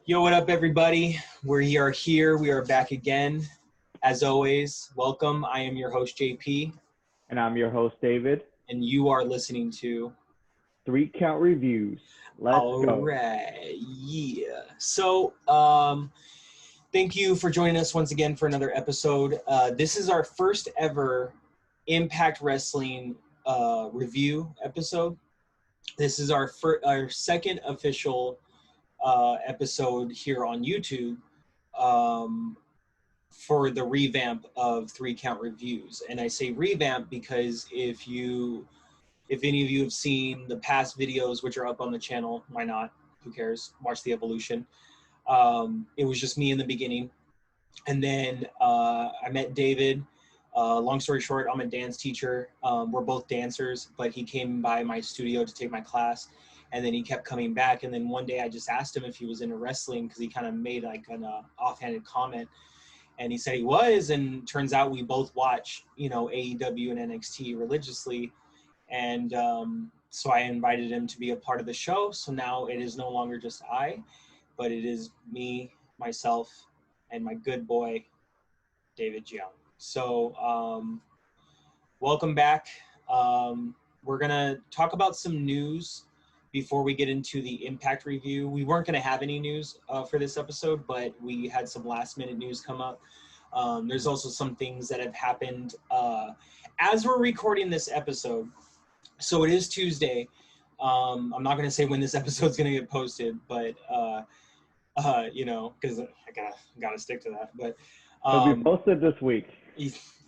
Yo, what up, everybody? We are here. We are back again. As always, welcome. I am your host, JP. And I'm your host, David. And you are listening to 3 Count Reviews. Let's go. All right. Yeah. So, thank you for joining us once again for another episode. This is our first ever Impact Wrestling review episode. This is our second official episode here on YouTube for the revamp of 3 Count Reviews. And I say revamp because if any of you have seen the past videos, which are up on the channel, why not? Who cares? Watch the evolution. It was just me in the beginning. And then I met David. Long story short, I'm a dance teacher. We're both dancers, but he came by my studio to take my class. And then he kept coming back. And then one day I just asked him if he was into wrestling because he kind of made like an offhanded comment. And he said he was. And turns out we both watch, AEW and NXT religiously. And so I invited him to be a part of the show. So now it is no longer just I, but it is me, myself, and my good boy, David Jiang. So welcome back. We're going to talk about some news before we get into the Impact review. We weren't going to have any news for this episode, but we had some last minute news come up. There's also some things that have happened as we're recording this episode. So it is Tuesday. I'm not going to say when this episode's going to get posted, but because I gotta stick to that. But it'll be posted this week.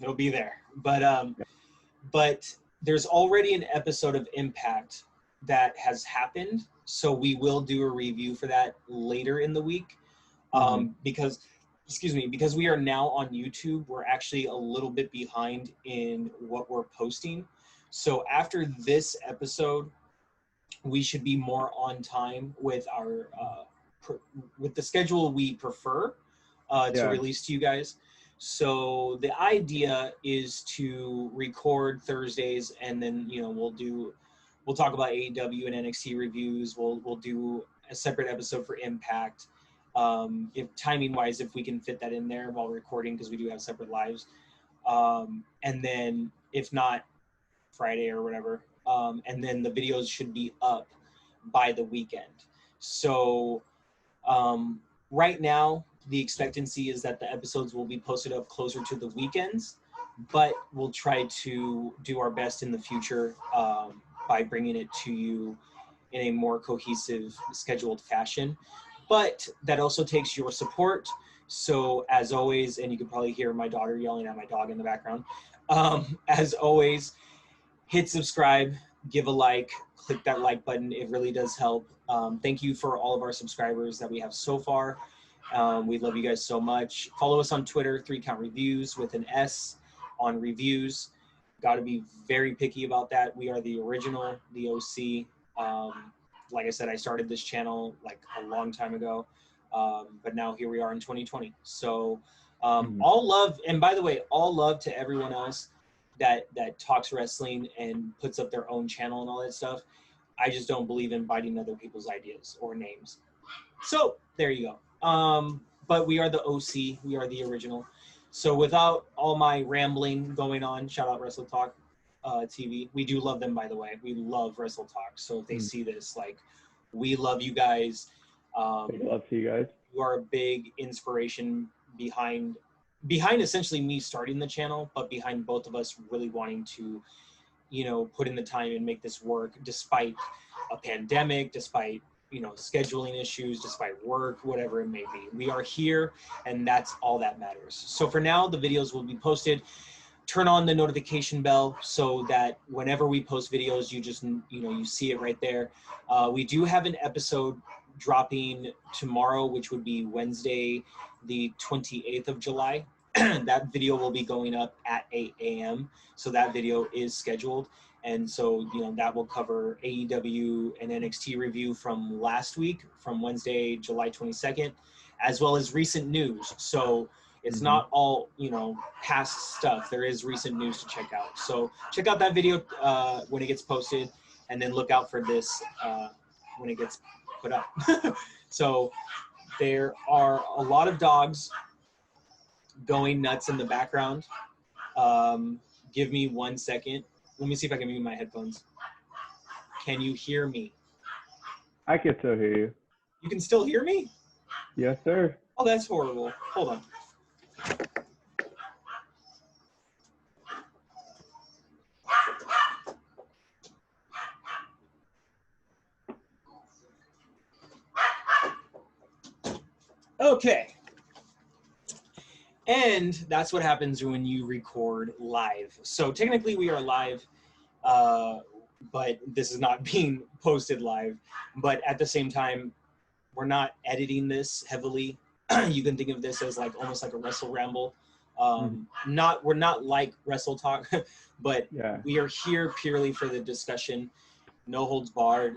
It'll be there. But there's already an episode of Impact that has happened, so we will do a review for that later in the week. Because we are now on YouTube, we're actually a little bit behind in what we're posting. So after this episode, we should be more on time with our with the schedule we prefer to release to you guys. So the idea is to record Thursdays, and then we'll talk about AEW and NXT reviews. We'll do a separate episode for Impact. If timing wise, if we can fit that in there while recording, because we do have separate lives. And then if not, Friday or whatever. And then the videos should be up by the weekend. So right now, the expectancy is that the episodes will be posted up closer to the weekends, but we'll try to do our best in the future by bringing it to you in a more cohesive, scheduled fashion. But that also takes your support. So as always, and you can probably hear my daughter yelling at my dog in the background, as always, hit subscribe, give a like, click that like button. It really does help. Thank you for all of our subscribers that we have so far. We love you guys so much. Follow us on Twitter, 3 Count Reviews with an S on reviews. Got to be very picky about that. We are the original, the OC. Like I said, I started this channel like a long time ago, but now here we are in 2020. So all love, and by the way, all love to everyone else that talks wrestling and puts up their own channel and all that stuff. I just don't believe in biting other people's ideas or names. So there you go. But we are the OC. We are the original. So without all my rambling going on, shout out Wrestle Talk TV. We do love them, by the way. We love Wrestle Talk. So if they see this, we love you guys. Big love to you guys. You are a big inspiration behind essentially me starting the channel, but behind both of us really wanting to, put in the time and make this work despite a pandemic, despite, scheduling issues, despite work, whatever it may be. We are here, and that's all that matters. So for now, the videos will be posted. Turn on the notification bell so that whenever we post videos, you just, you see it right there. We do have an episode dropping tomorrow, which would be Wednesday, the 28th of July. That video will be going up at 8 a.m. So that video is scheduled. And so, that will cover AEW and NXT review from last week, from Wednesday, July 22nd, as well as recent news. So it's not all, past stuff. There is recent news to check out. So check out that video when it gets posted, and then look out for this when it gets put up. So There are a lot of dogs going nuts in the background. Give me 1 second. Let me see if I can mute my headphones. Can you hear me? I can still hear you. You can still hear me? Yes, sir. Oh, that's horrible. Hold on. Okay. And that's what happens when you record live. So technically we are live, but this is not being posted live. But at the same time, we're not editing this heavily. You can think of this as like almost like a Wrestle Ramble. We're not like Wrestle Talk, but Yeah. we are here purely for the discussion. No holds barred.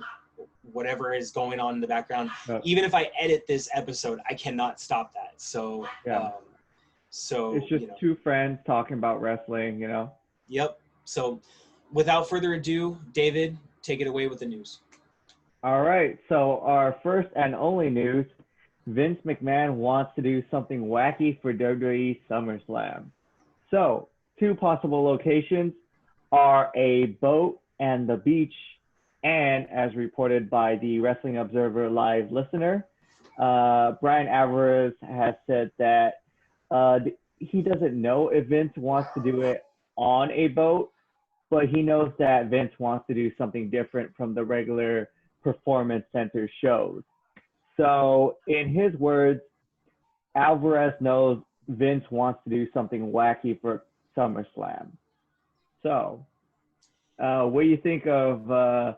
Whatever is going on in the background. Even if I edit this episode, I cannot stop that. So yeah. So it's just two friends talking about wrestling, you know? Yep. So without further ado, David, take it away with the news. All right. So our first and only news, Vince McMahon wants to do something wacky for WWE SummerSlam. So 2 possible locations are a boat and the beach, and as reported by the Wrestling Observer Live listener, Brian Alvarez has said that he doesn't know if Vince wants to do it on a boat, but he knows that Vince wants to do something different from the regular performance center shows. So in his words, Alvarez knows Vince wants to do something wacky for SummerSlam. So what do you think of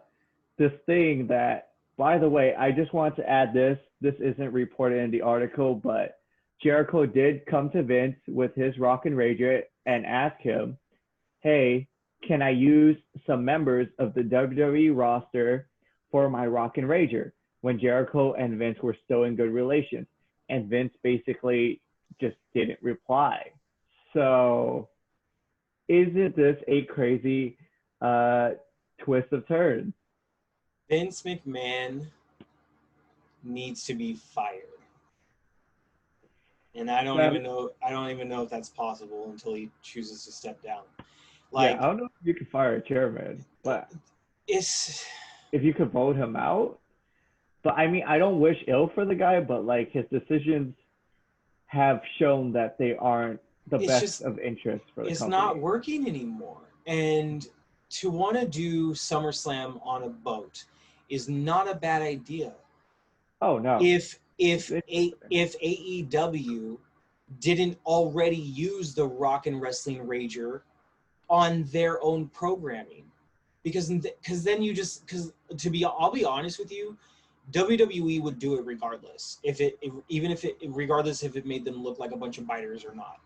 this thing that, by the way, I just want to add this isn't reported in the article, but Jericho did come to Vince with his Rock and Rager and ask him, hey, can I use some members of the WWE roster for my Rock and Rager, when Jericho and Vince were still in good relations? And Vince basically just didn't reply. So isn't this a crazy twist of turns? Vince McMahon needs to be fired. And I don't even know if that's possible until he chooses to step down. Like, yeah, I don't know if you can fire a chairman, but if you could vote him out. But I mean, I don't wish ill for the guy, but like his decisions have shown that they aren't the best of interest for the company. It's not working anymore. And to want to do SummerSlam on a boat is not a bad idea. Oh no. If AEW didn't already use the Rock and Wrestling Rager on their own programming, because then you just, I'll be honest with you, WWE would do it regardless if it made them look like a bunch of biters or not.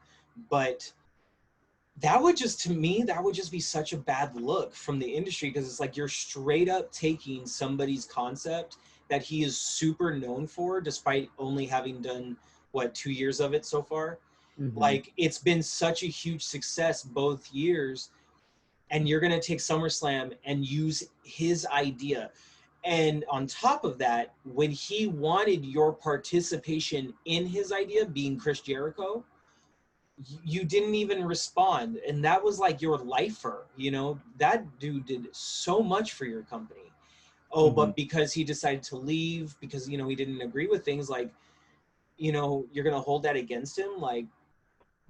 But that would just be such a bad look from the industry, because it's like you're straight up taking somebody's concept that he is super known for, despite only having done 2 years of it so far. Mm-hmm. Like, it's been such a huge success both years, and you're gonna take SummerSlam and use his idea. And on top of that, when he wanted your participation in his idea, being Chris Jericho, you didn't even respond. And that was like your lifer, you know? That dude did so much for your company. Oh, but because he decided to leave, because, you know, he didn't agree with things, like, you know, you're going to hold that against him? Like,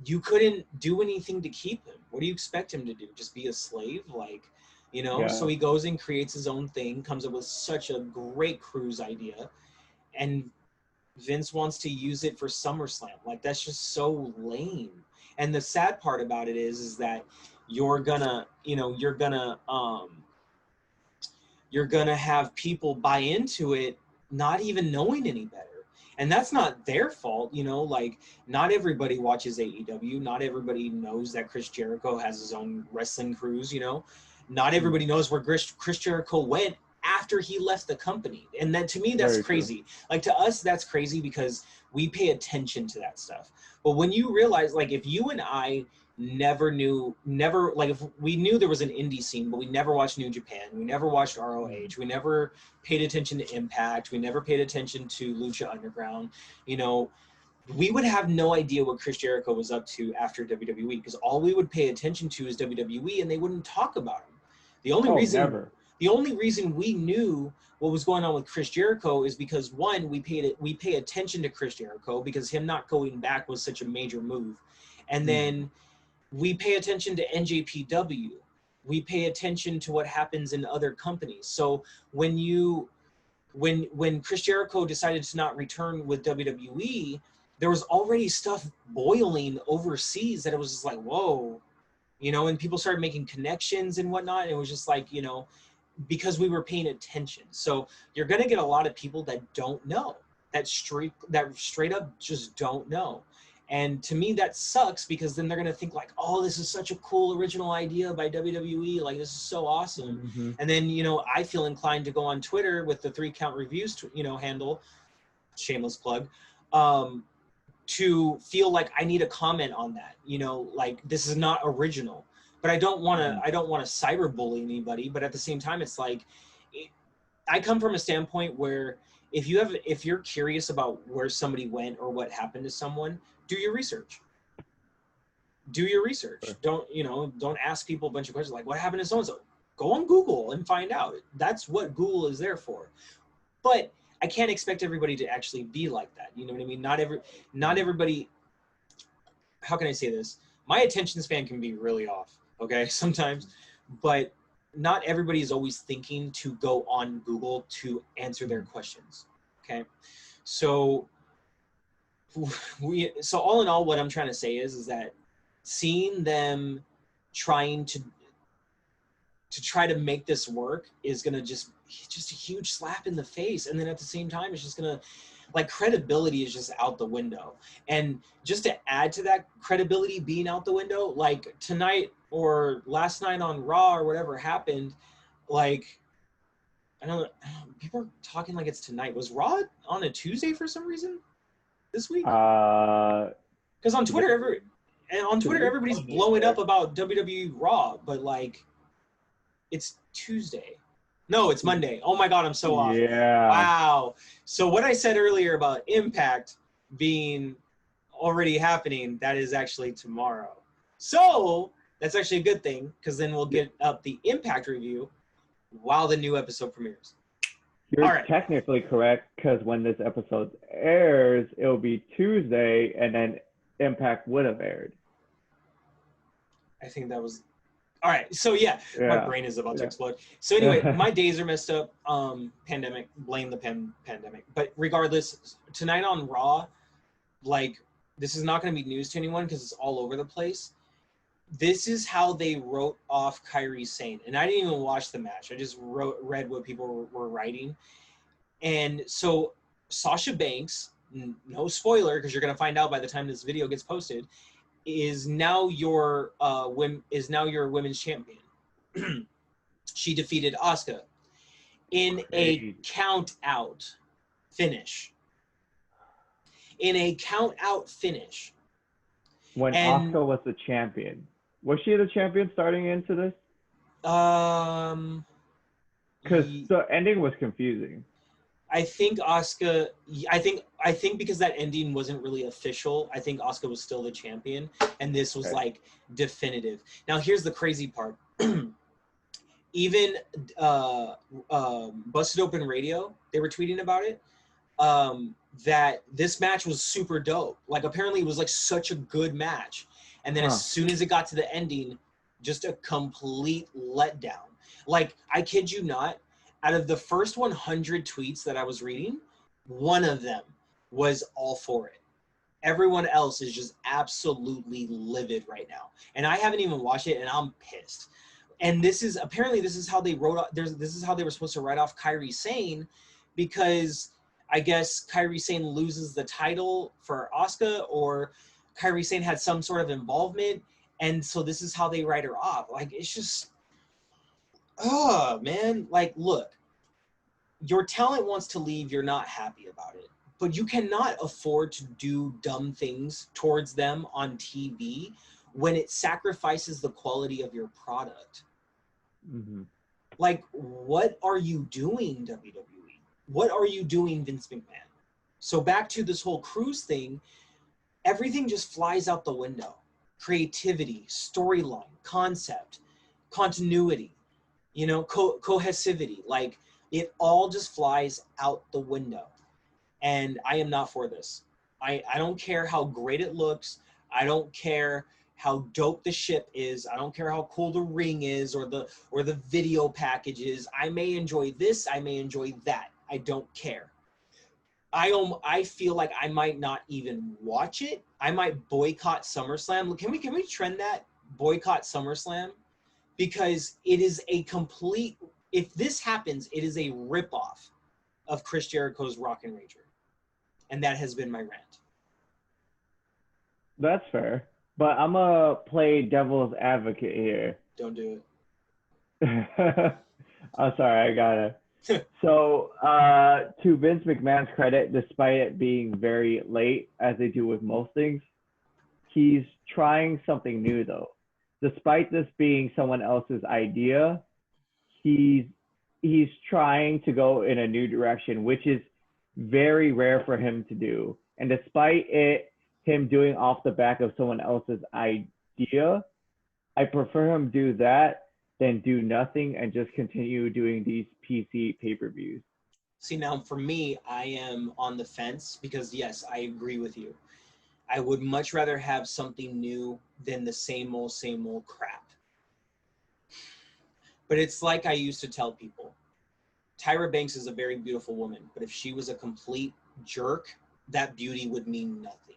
you couldn't do anything to keep him. What do you expect him to do? Just be a slave? Like, you know? Yeah. So he goes and creates his own thing, comes up with such a great cruise idea, and Vince wants to use it for SummerSlam. Like, that's just so lame. And the sad part about it is that you're gonna have people buy into it not even knowing any better. And that's not their fault, you know? Like, not everybody watches AEW. Not everybody knows that Chris Jericho has his own wrestling cruise, you know? Not everybody knows where Chris Jericho went after he left the company. And that, to me, that's very crazy. True. Like, to us, that's crazy because we pay attention to that stuff. But when you realize, like, if you and I never, like, if we knew there was an indie scene, but we never watched New Japan, we never watched ROH, we never paid attention to Impact, we never paid attention to Lucha Underground, you know, we would have no idea what Chris Jericho was up to after WWE, because all we would pay attention to is WWE, and they wouldn't talk about him. The only reason we knew what was going on with Chris Jericho is because, one, we pay attention to Chris Jericho because him not going back was such a major move, and then we pay attention to NJPW. We pay attention to what happens in other companies. So when Chris Jericho decided to not return with WWE, there was already stuff boiling overseas that it was just like, whoa, you know, and people started making connections and whatnot. And it was just like, you know, because we were paying attention. So you're going to get a lot of people that don't know, that straight up just don't know. And to me, that sucks, because then they're going to think like, oh, this is such a cool original idea by WWE. Like, this is so awesome. And then, you know, I feel inclined to go on Twitter with the 3 Count Reviews, you know, handle, shameless plug, to feel like I need a comment on that, you know, like, this is not original. But I don't want to cyberbully anybody. But at the same time, it's like, I come from a standpoint where if you're curious about where somebody went or what happened to someone, do your research. Don't ask people a bunch of questions like, what happened to so-and-so? Go on Google and find out. That's what Google is there for. But I can't expect everybody to actually be like that. You know what I mean? Not everybody, how can I say this? My attention span can be really off, okay, sometimes, but not everybody is always thinking to go on Google to answer their questions, okay? So all in all, what I'm trying to say is that seeing them trying to try to make this work is going to just a huge slap in the face. And then at the same time, it's just going to, like, credibility is just out the window. And just to add to that credibility being out the window, like tonight or last night on Raw or whatever happened, like, I don't know, people are talking like it's tonight. Was Raw on a Tuesday for some reason this week? Because on Twitter, everybody's blowing up about WWE Raw, but like, it's Tuesday. No, it's Monday. Oh my God, I'm so off. Yeah. Wow. So what I said earlier about Impact being already happening, that is actually tomorrow. So that's actually a good thing, because then we'll get up the Impact review while the new episode premieres. You're technically correct, because when this episode airs, it'll be Tuesday, and then Impact would have aired. I think that was... All right, so yeah, my brain is about to explode. So anyway, my days are messed up. Pandemic, blame the pandemic. But regardless, tonight on Raw, like, this is not going to be news to anyone because it's all over the place. This is how they wrote off Kairi Sane. And I didn't even watch the match. I just read what people were writing. And so Sasha Banks, no spoiler, because you're going to find out by the time this video gets posted, is now your women's champion. She defeated Asuka in a count out finish. When Asuka was the champion. Was she the champion starting into this? Because the ending was confusing. I think Asuka, I think because that ending wasn't really official, I think Asuka was still the champion, and this was like definitive. Now here's the crazy part. Even Busted Open Radio, they were tweeting about it, that this match was super dope. Like, apparently it was like such a good match. And then as soon as it got to the ending, just a complete letdown. Like, I kid you not, out of the first 100 tweets that I was reading, one of them was all for it. Everyone else is just absolutely livid right now. And I haven't even watched it, and I'm pissed. And this is how they this is how they were supposed to write off Kairi Sane, because I guess Kairi Sane loses the title for Asuka, or Kairi Sane had some sort of involvement, and so this is how they write her off. Like, it's just, oh man, like, look, your talent wants to leave, you're not happy about it, but you cannot afford to do dumb things towards them on TV when it sacrifices the quality of your product. Mm-hmm. Like, what are you doing, WWE? What are you doing, Vince McMahon? So back to this whole cruise thing, everything just flies out the window. Creativity, storyline, concept, continuity, you know, cohesivity. Like, it all just flies out the window. And I am not for this. I don't care how great it looks. I don't care how dope the ship is. I don't care how cool the ring is or the video packages. I may enjoy this. I may enjoy that. I don't care. I feel like I might not even watch it. I might boycott SummerSlam. Can we trend that? Boycott SummerSlam? Because it is a complete, if this happens, it is a ripoff of Chris Jericho's Rock and Rager. And that has been my rant. That's fair. But I'm going to play devil's advocate here. Don't do it. I'm sorry, I got it. So, to Vince McMahon's credit, despite it being very late, as they do with most things, he's trying something new, though. Despite this being someone else's idea, he's trying to go in a new direction, which is very rare for him to do. And despite him doing off the back of someone else's idea, I prefer him do that than do nothing and just continue doing these PC pay-per-views. See, now for me, I am on the fence because, yes, I agree with you. I would much rather have something new than the same old crap. But it's like I used to tell people, Tyra Banks is a very beautiful woman, but if she was a complete jerk, that beauty would mean nothing.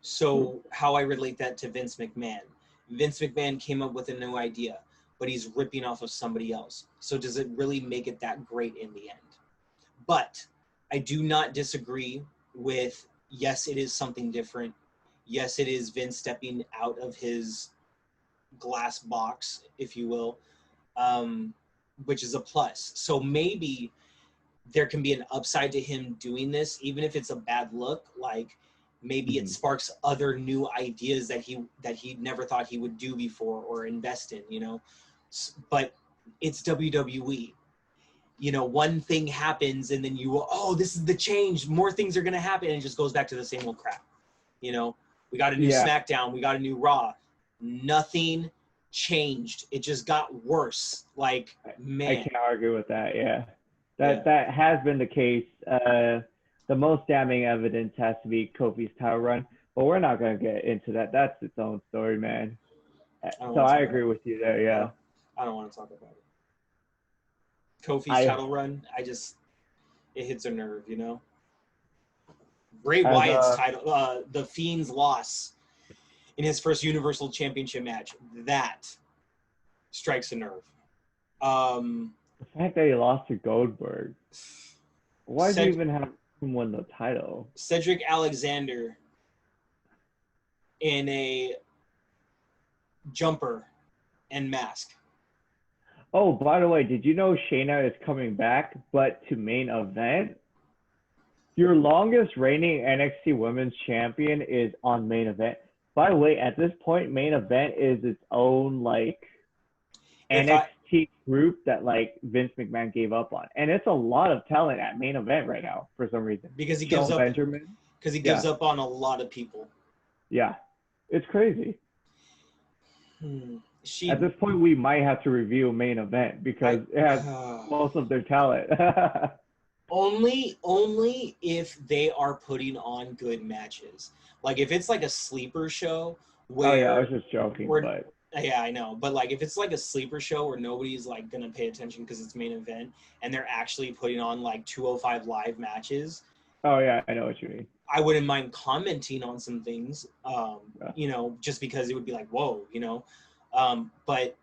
So how I relate that to Vince McMahon. Vince McMahon came up with a new idea, but he's ripping off of somebody else. So does it really make it that great in the end? But I do not disagree with, yes, it is something different. Yes, it is Vince stepping out of his glass box, if you will, which is a plus. So maybe there can be an upside to him doing this, even if it's a bad look. Like, maybe it sparks other new ideas that he never thought he would do before or invest in, you know. But it's WWE. You know, one thing happens and then this is the change. More things are going to happen, and it just goes back to the same old crap. You know, we got a new SmackDown. We got a new Raw. Nothing changed. It just got worse. Like, man. I can't argue with that, yeah. That has been the case. The most damning evidence has to be Kofi's title run, but we're not going to get into that. That's its own story, man. So I agree with you there, yeah. I don't want to talk about it. Kofi's title run, it hits a nerve, you know? Bray Wyatt's title, the Fiend's loss in his first Universal Championship match, that strikes a nerve. The fact that he lost to Goldberg. Why do you even have him win the title? Cedric Alexander in a jumper and mask. Oh, by the way, did you know Shayna is coming back, but to main event? Your longest reigning NXT Women's Champion is on main event. By the way, at this point, main event is its own, like, NXT group that, like, Vince McMahon gave up on. And it's a lot of talent at main event right now, for some reason. Because he gives up on a lot of people. Yeah. It's crazy. At this point, we might have to review main event because it has most of their talent. Only if they are putting on good matches. Like, if it's like a sleeper show where... Oh, yeah, I was just joking, but... Yeah, I know. But, like, if it's like a sleeper show where nobody's, like, going to pay attention because it's main event and they're actually putting on, like, 205 live matches... Oh, yeah, I know what you mean. I wouldn't mind commenting on some things, you know, just because it would be like, whoa, you know. But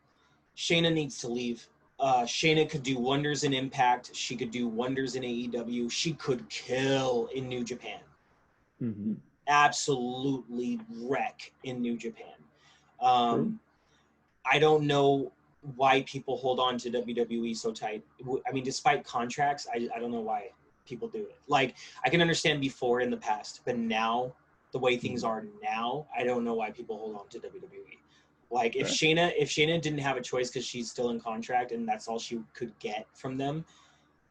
Shayna needs to leave. Shayna could do wonders in Impact. She could do wonders in AEW. She could kill in New Japan. Mm-hmm. Absolutely wreck in New Japan. I don't know why people hold on to WWE so tight. I mean, despite contracts, I don't know why people do it. Like, I can understand before in the past, but now the way things are now, I don't know why people hold on to WWE. Like if Sure. Shayna didn't have a choice because she's still in contract and that's all she could get from them,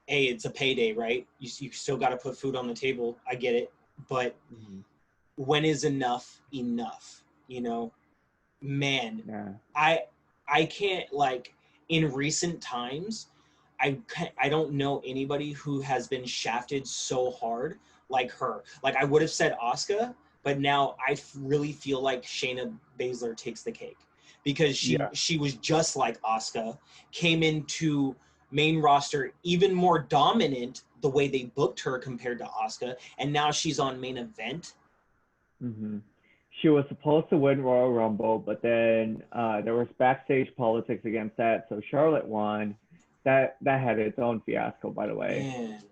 it's a payday, right? You still got to put food on the table. I get it, but when is enough enough? You know, man, Yeah. I can't, like, in recent times, I don't know anybody who has been shafted so hard like her. Like I would have said Asuka, but now I really feel like Shayna Baszler takes the cake because Yeah. she was just like Asuka, came into main roster even more dominant the way they booked her compared to Asuka, and now she's on main event. She was supposed to win Royal Rumble, but then there was backstage politics against that, so Charlotte won. That had its own fiasco, by the way. Man.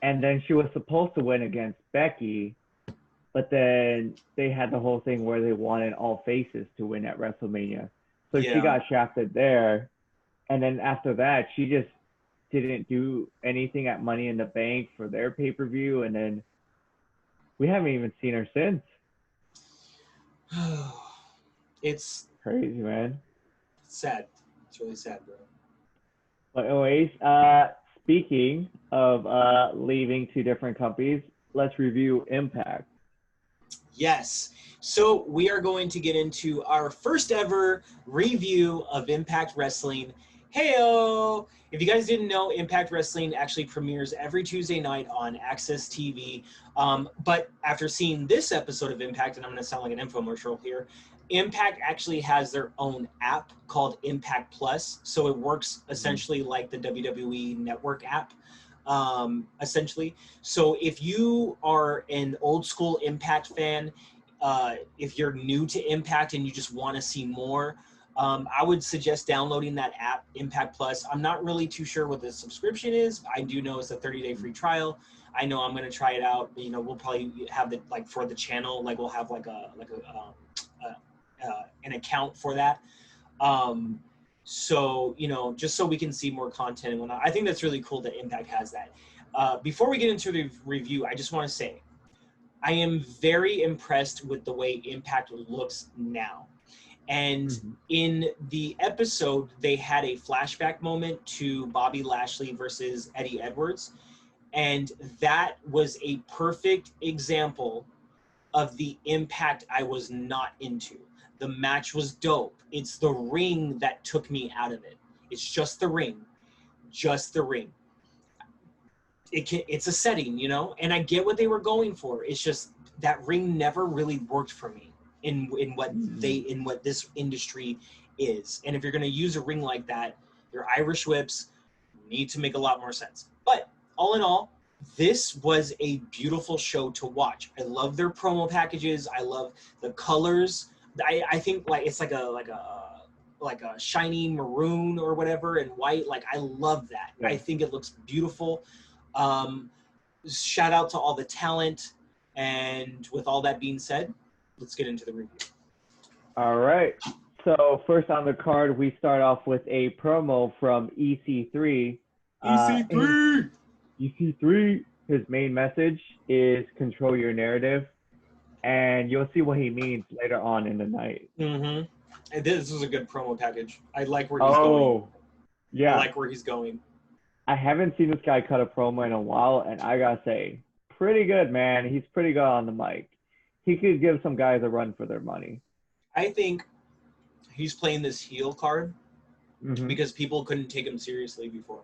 And then she was supposed to win against Becky, but then they had the whole thing where they wanted all faces to win at WrestleMania. So she got shafted there. And then after that, she just didn't do anything at Money in the Bank for their pay-per-view. And then we haven't even seen her since. It's crazy, man. Sad. It's really sad, bro. But anyways, speaking of leaving to different companies, let's review Impact. Yes. So we are going to get into our first ever review of Impact Wrestling. Heyo! If you guys didn't know, Impact Wrestling actually premieres every Tuesday night on Access TV. But after seeing this episode of Impact, and I'm going to sound like an infomercial here, Impact actually has their own app called Impact Plus. So it works essentially like the WWE Network app. Essentially. So if you are an old school Impact fan, if you're new to Impact and you just want to see more, I would suggest downloading that app, Impact Plus. I'm not really too sure what the subscription is. I do know it's a 30-day free trial. I know I'm going to try it out. You know, we'll probably have it like for the channel, like we'll have like an account for that. So, you know, just so we can see more content and whatnot. I think that's really cool that Impact has that. Before we get into the review, I just want to say, I am very impressed with the way Impact looks now. And in the episode, they had a flashback moment to Bobby Lashley versus Eddie Edwards. And that was a perfect example of the Impact I was not into. The match was dope. It's the ring that took me out of it. It's just the ring. Just the ring. It's a setting, you know? And I get what they were going for. It's just that ring never really worked for me in what this industry is. And if you're going to use a ring like that, your Irish whips need to make a lot more sense. But all in all, this was a beautiful show to watch. I love their promo packages. I love the colors. I think like it's like a shiny maroon or whatever and white. Like I love that. Yeah. I think it looks beautiful. Shout out to all the talent. And with all that being said, let's get into the review. All right. So first on the card, we start off with a promo from EC3. EC3, his main message is control your narrative. And you'll see what he means later on in the night. And this was a good promo package. I like where he's going. Yeah. I like where he's going. I haven't seen this guy cut a promo in a while, and I gotta say, pretty good, man. He's pretty good on the mic. He could give some guys a run for their money. I think he's playing this heel card because people couldn't take him seriously before.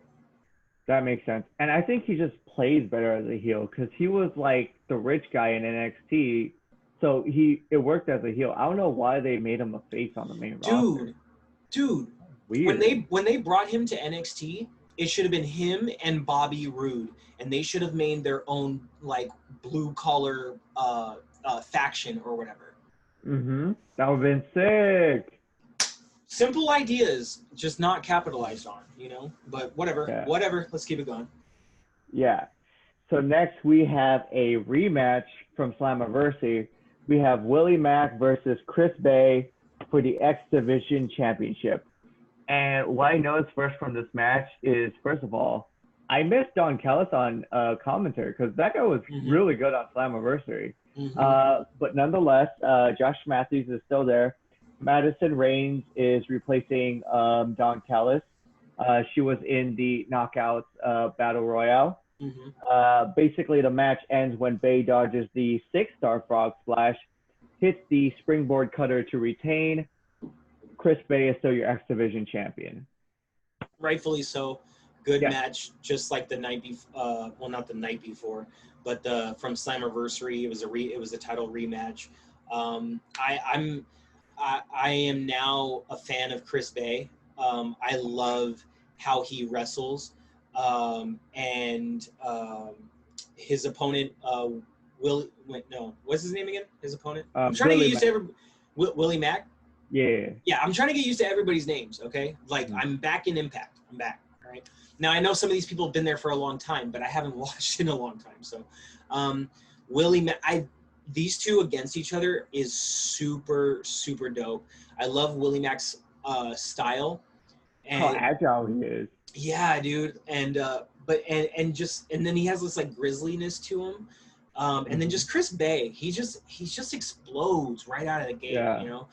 That makes sense. And I think he just plays better as a heel because he was like the rich guy in NXT. So it worked as a heel. I don't know why they made him a face on the main roster. Dude. Weird. When they brought him to NXT, it should have been him and Bobby Roode, and they should have made their own like blue collar faction or whatever. That would have been sick. Simple ideas, just not capitalized on, you know. But whatever. Let's keep it going. Yeah. So next we have a rematch from Slammiversary. We have Willie Mack versus Chris Bay for the X Division Championship. And what I noticed first from this match is, first of all, I missed Don Callis on commentary because that guy was really good on Slammiversary. Mm-hmm. But nonetheless, Josh Matthews is still there. Madison Rains is replacing Dawn Callis. She was in the Knockouts Battle Royale. Mm-hmm. Basically, the match ends when Bay dodges the 6-star frog splash, hits the springboard cutter to retain. Chris Bay is still your X Division champion. Rightfully so. Good Yeah. match, just like the night before. Well, not the night before, but from Slammiversary, it was a title rematch. I am now a fan of Chris Bay. I love how he wrestles, and his opponent, what's his name again? His opponent. I'm trying to get Willie used to Willie Mack. Yeah. Yeah, I'm trying to get used to everybody's names, okay? Like, Mhm. I'm back in Impact. I'm back, all right? Now, I know some of these people have been there for a long time, but I haven't watched in a long time. So, these two against each other is super, super dope. I love Willie Mack's style. How And agile he is. yeah, dude. And then he has this like grisliness to him. And then just Chris Bay, he just explodes right out of the gate, Yeah. you know.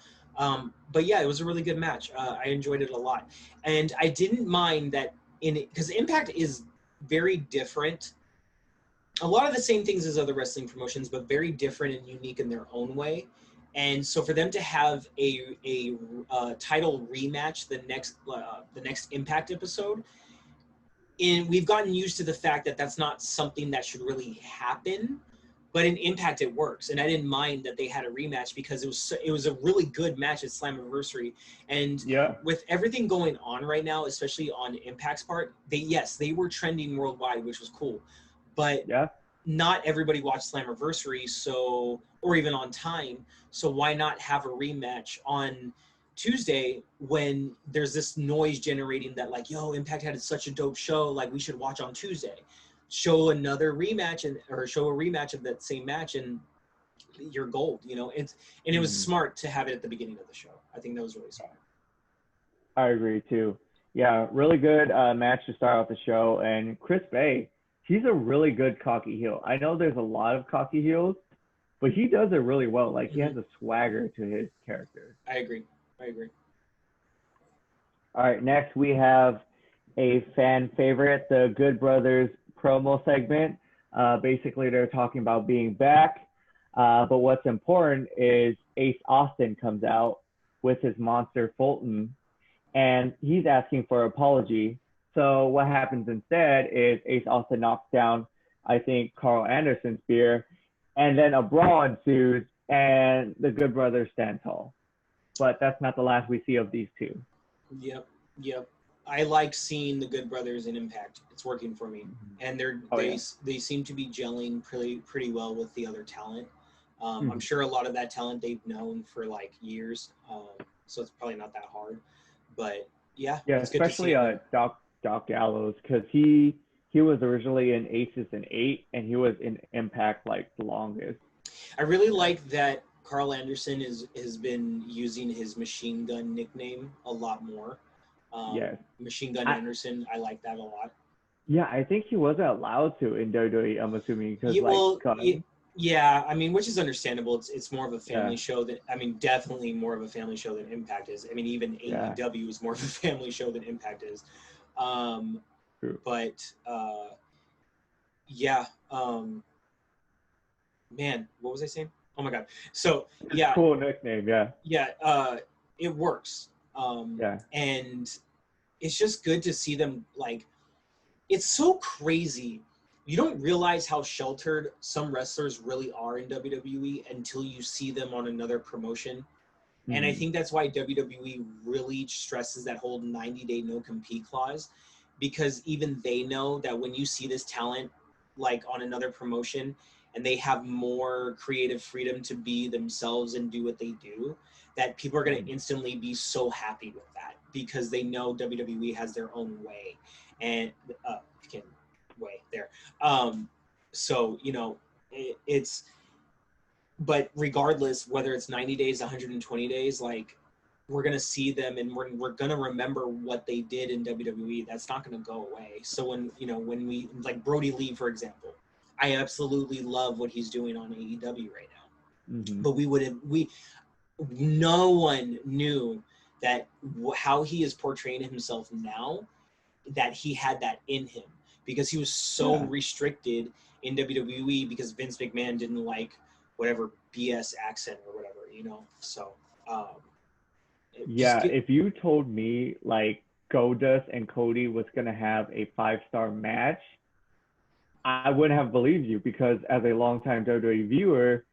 But yeah, it was a really good match. I enjoyed it a lot, and I didn't mind that because Impact is very different. A lot of the same things as other wrestling promotions, but very different and unique in their own way. And so for them to have a title rematch the next Impact episode, and we've gotten used to the fact that that's not something that should really happen, but in Impact it works, and I didn't mind that they had a rematch because it was a really good match at Slammiversary, and Yeah. with everything going on right now, especially on Impact's part, they were trending worldwide, which was cool, but Yeah. not everybody watched Slammiversary, or even on time, so why not have a rematch on Tuesday when there's this noise generating that like, yo, Impact had such a dope show, like we should watch on Tuesday. Show another rematch or show a rematch of that same match and you're gold, you know. It was smart to have it at the beginning of the show. I think that was really smart. I agree too. Yeah, really good match to start off the show. And Chris Bay, he's a really good cocky heel. I know there's a lot of cocky heels, but he does it really well. Like he has a swagger to his character. I agree. All right, next we have a fan favorite, the Good Brothers promo segment. Basically, they're talking about being back. But what's important is Ace Austin comes out with his monster Fulton, and he's asking for an apology. So what happens instead is Ace Austin knocks down, I think, Carl Anderson's spear, and then a brawl ensues, and the Good Brothers stand tall. But that's not the last we see of these two. Yep. I like seeing the Good Brothers in Impact. It's working for me, and they seem to be gelling pretty well with the other talent. I'm sure a lot of that talent they've known for like years, so it's probably not that hard. But yeah, it's especially good to see Doc Gallows, because he was originally in Aces and 8, and he was in Impact like the longest. I really like that Carl Anderson has been using his machine gun nickname a lot more. Machine Gun Anderson, I like that a lot. Yeah, I think he wasn't allowed to in WWE, I'm assuming, because yeah, I mean, which is understandable. It's more of a family show definitely more of a family show than Impact is. I mean, even AEW is more of a family show than Impact is. True. But man, what was I saying? Oh my God. So yeah, cool nickname. it works. And it's just good to see them. Like, it's so crazy. You don't realize how sheltered some wrestlers really are in WWE until you see them on another promotion. And I think that's why WWE really stresses that whole 90-day no-compete clause, because even they know that when you see this talent like on another promotion and they have more creative freedom to be themselves and do what they do, that people are going to instantly be so happy with that because they know WWE has their own way and way there. So, you know, it's, but regardless, whether it's 90 days, 120 days, like, we're going to see them and we're going to remember what they did in WWE. That's not going to go away. So when we, like Brody Lee, for example, I absolutely love what he's doing on AEW right now. Mm-hmm. But no one knew that how he is portraying himself now, that he had that in him, because he was so restricted in WWE because Vince McMahon didn't like whatever BS accent or whatever, you know. So if you told me like Goldust and Cody was gonna have a 5-star match, I wouldn't have believed you, because as a longtime WWE viewer,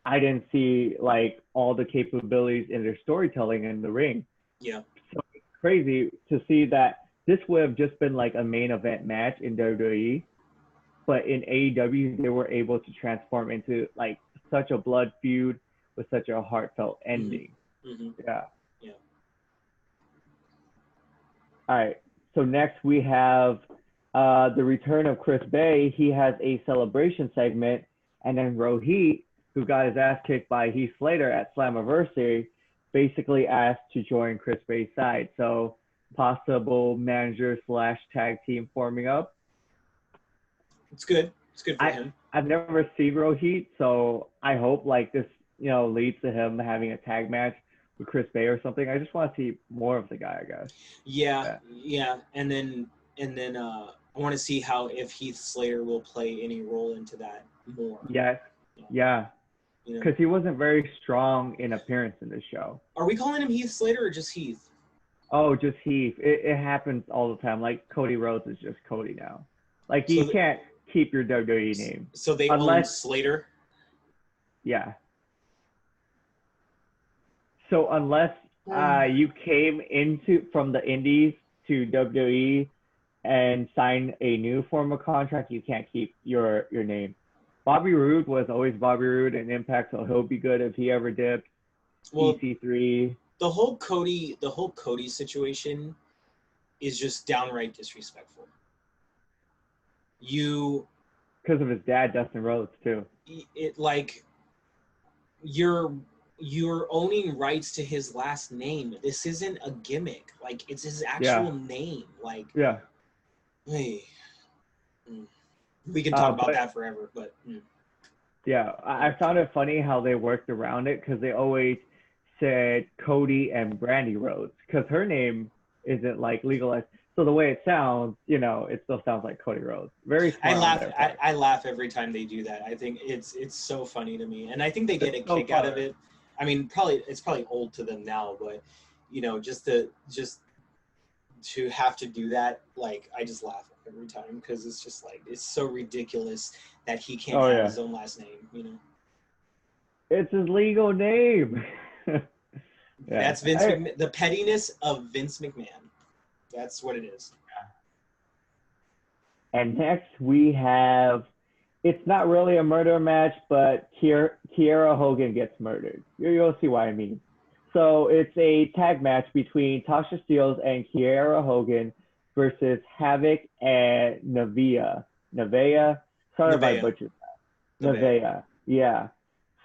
I didn't see like all the capabilities in their storytelling in the ring. Yeah. So it's crazy to see that this would have just been like a main event match in WWE, but in AEW they were able to transform into like such a blood feud with such a heartfelt ending. Mm-hmm. Yeah. Yeah. All right. So next we have the return of Chris Bay. He has a celebration segment, and then Rohit, who got his ass kicked by Heath Slater at Slammiversary, basically asked to join Chris Bay's side. So possible manager / tag team forming up. It's good. It's good for him. I've never seen Rohit, so I hope like this, leads to him having a tag match with Chris Bay or something. I just want to see more of the guy, I guess. Yeah. And then I want to see how, if Heath Slater will play any role into that more. Yes. Yeah. Because he wasn't very strong in appearance in this show. Are we calling him Heath Slater or just Heath? Oh, just Heath. It happens all the time. Like Cody Rhodes is just Cody now. Like you can't keep your WWE name. So they own Slater? Yeah. So unless you came from the Indies to WWE and signed a new form of contract, you can't keep your name. Bobby Roode was always Bobby Roode in Impact, so he'll be good if he ever dipped. Well, EC3. The whole Cody situation is just downright disrespectful. Because of his dad, Dustin Rhodes, too. You're owning rights to his last name. This isn't a gimmick. Like, it's his actual name. Like, hey, we can talk about that forever, but. Yeah, I found it funny how they worked around it, because they always said Cody and Brandy Rhodes, because her name isn't like legalized. So the way it sounds, it still sounds like Cody Rhodes. Very smart. I laugh every time they do that. I think it's so funny to me, and I think they get a kick out of it. I mean, it's probably old to them now, but just to have to do that, like, I just laugh every time, because it's just like, it's so ridiculous that he can't have his own last name. It's his legal name. That's Vince McMahon. The pettiness of Vince McMahon. That's what it is. And next we have, it's not really a murder match, but Kiera Hogan gets murdered. You'll see what I mean. So it's a tag match between Tasha Steelz and Kiera Hogan versus Havoc and Nevaeh. Sorry if I butchered that. Nevaeh. Yeah.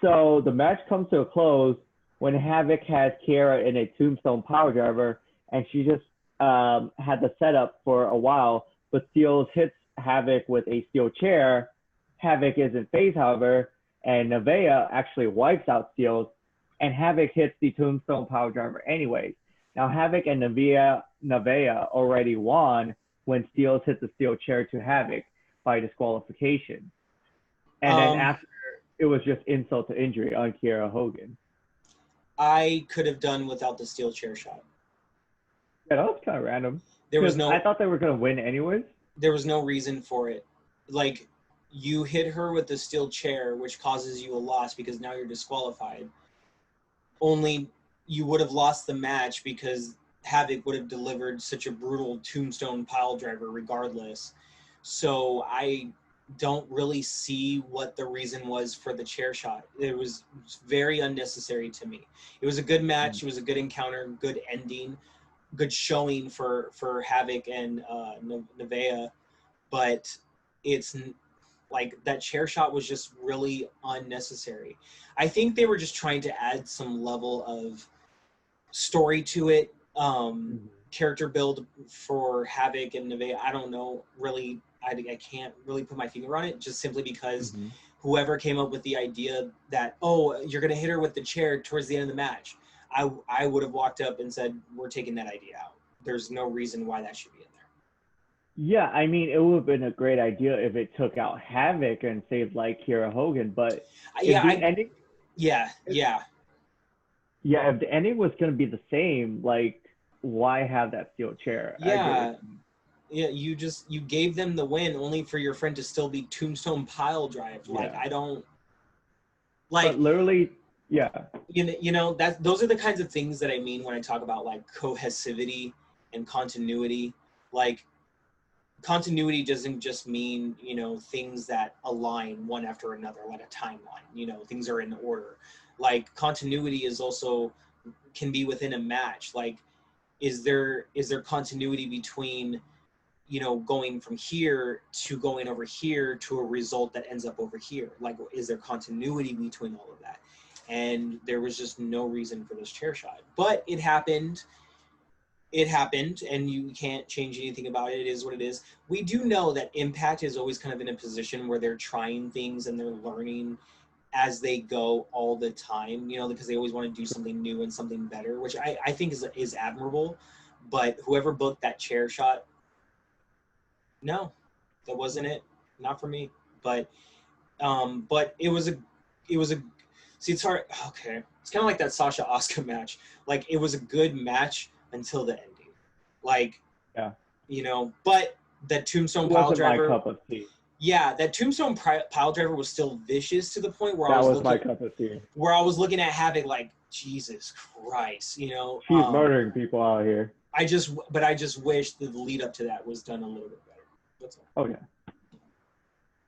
So the match comes to a close when Havoc has Kiera in a tombstone power driver, and she just had the setup for a while, but Steelz hits Havoc with a steel chair. Havoc isn't phased, however, and Nevaeh actually wipes out Steelz, and Havoc hits the tombstone power driver anyways. Now Havoc and Nevaeh already won when Steelz hit the steel chair to Havoc by disqualification. And then after, it was just insult to injury on Kiera Hogan. I could have done without the steel chair shot. Yeah, that was kind of random. I thought they were going to win anyways. There was no reason for it. Like, you hit her with the steel chair, which causes you a loss because now you're disqualified. Only you would have lost the match because Havoc would have delivered such a brutal tombstone pile driver regardless. So I don't really see what the reason was for the chair shot. It was very unnecessary to me. It was a good match. It was a good encounter, good ending, good showing for Havoc and Nevaeh, but it's like that chair shot was just really unnecessary. I think they were just trying to add some level of story to it. character build for Havoc and Nevaeh, I don't know really. I can't really put my finger on it, just simply because whoever came up with the idea that, oh, you're going to hit her with the chair towards the end of the match, I would have walked up and said, we're taking that idea out. There's no reason why that should be in there. Yeah, I mean, it would have been a great idea if it took out Havoc and saved like Kiera Hogan, but if the ending, if the ending was going to be the same, like, why have that steel chair? Yeah, you gave them the win only for your friend to still be tombstone pile drive. Like, I don't like. But literally, yeah. You know that those are the kinds of things that I mean when I talk about like cohesivity and continuity. Like, continuity doesn't just mean, you know, things that align one after another, like a timeline. You know, things are in order. Like, continuity is also can be within a match. Like, is there continuity between, you know, going from here to going over here to a result that ends up over here? Like, is there continuity between all of that? And there was just no reason for this chair shot. But it happened. It happened, and you can't change anything about it. It is what it is. We do know that Impact is always kind of in a position where they're trying things and they're learning as they go all the time, you know, because they always want to do something new and something better, which I think is admirable. But whoever booked that chair shot, no, that wasn't it. Not for me. But it was a see, it's hard. Okay, it's kind of like that Sasha Asuka match. Like, it was a good match until the ending. Like, you know, but that tombstone pile driver. My cup of tea. Yeah, that tombstone pile driver was still vicious to the point where that was my cup of tea. Where I was looking at Havoc like, Jesus Christ, you know. She's murdering people out here. I just wish the lead up to that was done a little bit better. That's all. Okay.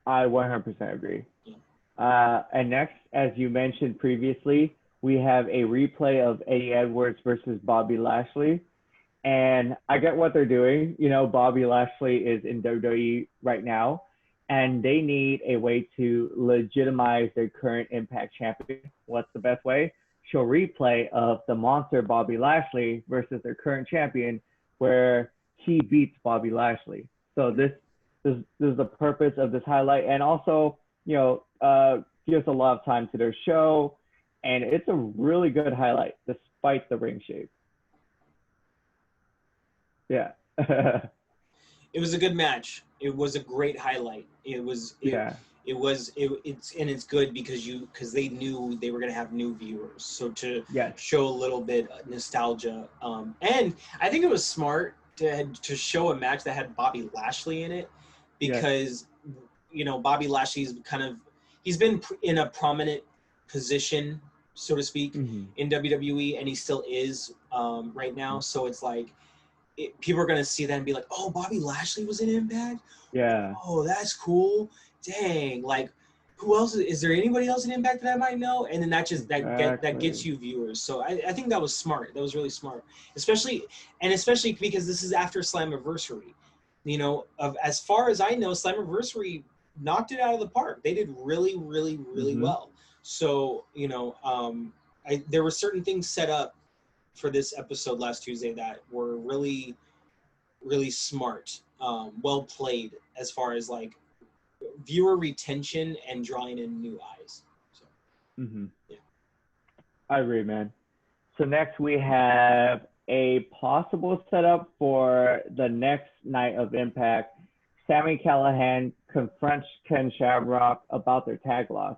I 100% agree. Yeah. And next, as you mentioned previously, we have a replay of Eddie Edwards versus Bobby Lashley. And I get what they're doing. You know, Bobby Lashley is in WWE right now, and they need a way to legitimize their current Impact champion. What's the best way? Show replay of the monster Bobby Lashley versus their current champion, where he beats Bobby Lashley. So this is the purpose of this highlight, and also, you know, gives a lot of time to their show, and it's a really good highlight despite the ring shape. Yeah. It was a good match. It was a great highlight. It's good because they knew they were going to have new viewers. So to show a little bit of nostalgia. And I think it was smart to show a match that had Bobby Lashley in it, because, you know, Bobby Lashley's he's been in a prominent position, so to speak, in WWE, and he still is right now. So it's like, people are going to see that and be like, oh, Bobby Lashley was in Impact? Yeah. Oh, that's cool. Dang. Like, who else? Is there anybody else in Impact that I might know? And then that gets you viewers. So I think that was smart. That was really smart. Especially because this is after Slammiversary. You know, as far as I know, Slammiversary knocked it out of the park. They did really, really, really well. So, you know, there were certain things set up for this episode last Tuesday that were really, really smart, well played as far as like viewer retention and drawing in new eyes. So, yeah. I agree, man. So next we have a possible setup for the next night of Impact. Sami Callihan confronts Ken Shamrock about their tag loss,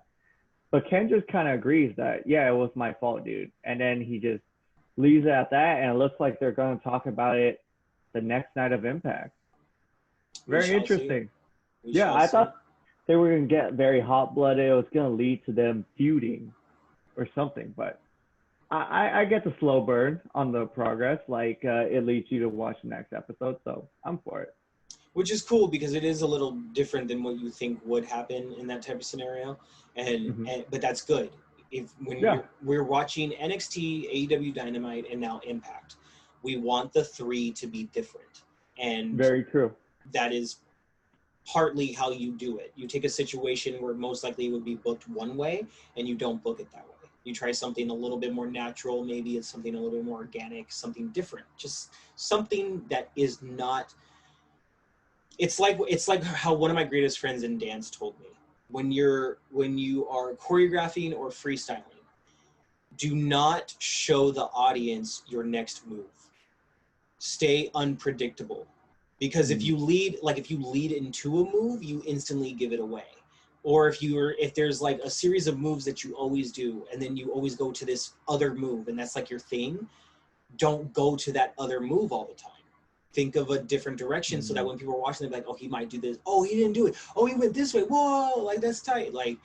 but Ken just kind of agrees that, yeah, it was my fault, dude. And then he just leaves it at that, and it looks like they're going to talk about it the next night of Impact. Very interesting. Yeah, I thought they were going to get very hot-blooded. It was going to lead to them feuding or something, but I get the slow burn on the progress. Like, it leads you to watch the next episode, so I'm for it. Which is cool because it is a little different than what you think would happen in that type of scenario, but that's good. We're watching NXT, AEW Dynamite, and now Impact, we want the three to be different. And very true. That is partly how you do it. You take a situation where most likely it would be booked one way, and you don't book it that way. You try something a little bit more natural. Maybe it's something a little bit more organic, something different, just something that is not. It's like how one of my greatest friends in dance told me, when you are choreographing or freestyling, do not show the audience your next move. Stay unpredictable, because if you lead into a move, you instantly give it away. Or if there's like a series of moves that you always do, and then you always go to this other move, and that's like your thing, don't go to that other move all the time. Think of a different direction, so that when people are watching, they're like, oh, he might do this. Oh, he didn't do it. Oh, he went this way. Whoa, like that's tight. Like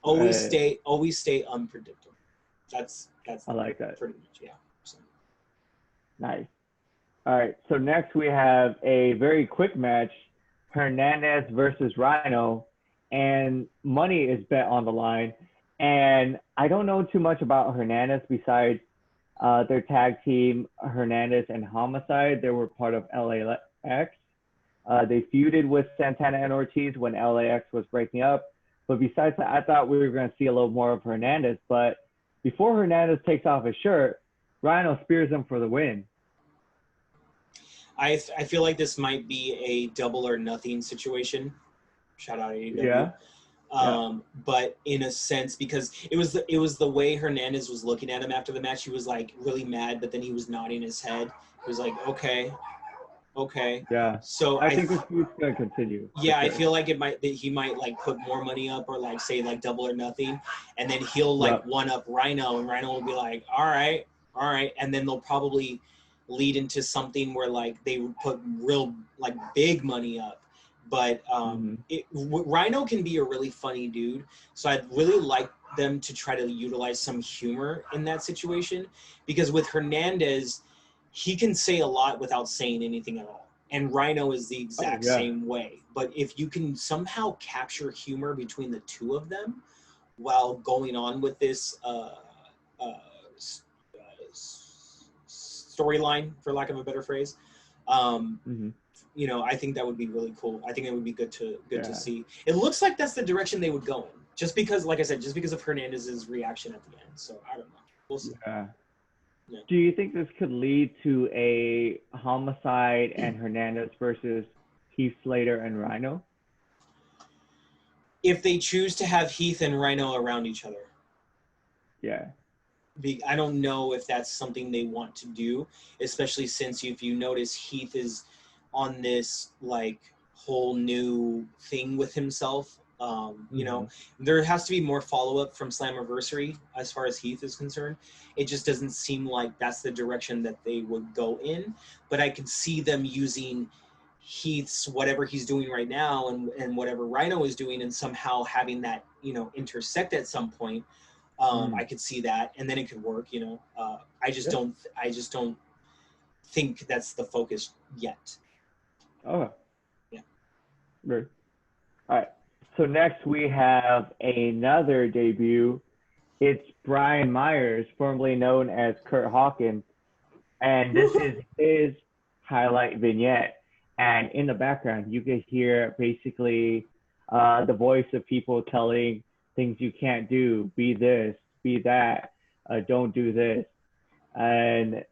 always stay unpredictable. That's I like that. pretty much, yeah. So. Nice. All right, so next we have a very quick match, Hernandez versus Rhino, and money is bet on the line. And I don't know too much about Hernandez besides their tag team, Hernandez and Homicide. They were part of LAX. They feuded with Santana and Ortiz when LAX was breaking up. But besides that, I thought we were going to see a little more of Hernandez. But before Hernandez takes off his shirt, Rhino spears him for the win. I feel like this might be a double or nothing situation. Shout out AEW. Yeah. But in a sense, because it was the way Hernandez was looking at him after the match, he was like really mad, but then he was nodding his head. He was like, okay. Yeah. So I think this feud's gonna continue. Yeah, sure. I feel like he might like put more money up, or like say like double or nothing, and then he'll like one up Rhino, and Rhino will be like, all right, and then they'll probably lead into something where like they would put real like big money up. But Rhino can be a really funny dude, so I'd really like them to try to utilize some humor in that situation, because with Hernandez, he can say a lot without saying anything at all, and Rhino is the exact same way. But if you can somehow capture humor between the two of them while going on with this storyline, for lack of a better phrase, you know, I think that would be really cool. I think it would be good to see. It looks like that's the direction they would go in, just because, like I said, just because of Hernandez's reaction at the end. So I don't know. We'll see. Yeah. Do you think this could lead to a Homicide and Hernandez versus Heath Slater and Rhino? If they choose to have Heath and Rhino around each other. Yeah. I don't know if that's something they want to do, especially since if you notice, Heath is on this like whole new thing with himself. You know, there has to be more follow-up from Slammiversary as far as Heath is concerned. It just doesn't seem like that's the direction that they would go in, but I could see them using Heath's whatever he's doing right now and whatever Rhino is doing, and somehow having that, you know, intersect at some point. I could see that, and then it could work, you know. I just don't think that's the focus yet. Oh. Yeah. Good. All right. So next we have another debut. It's Brian Myers, formerly known as Kurt Hawkins, and this is his highlight vignette. And in the background, you can hear basically the voice of people telling things you can't do, be this, be that, don't do this. And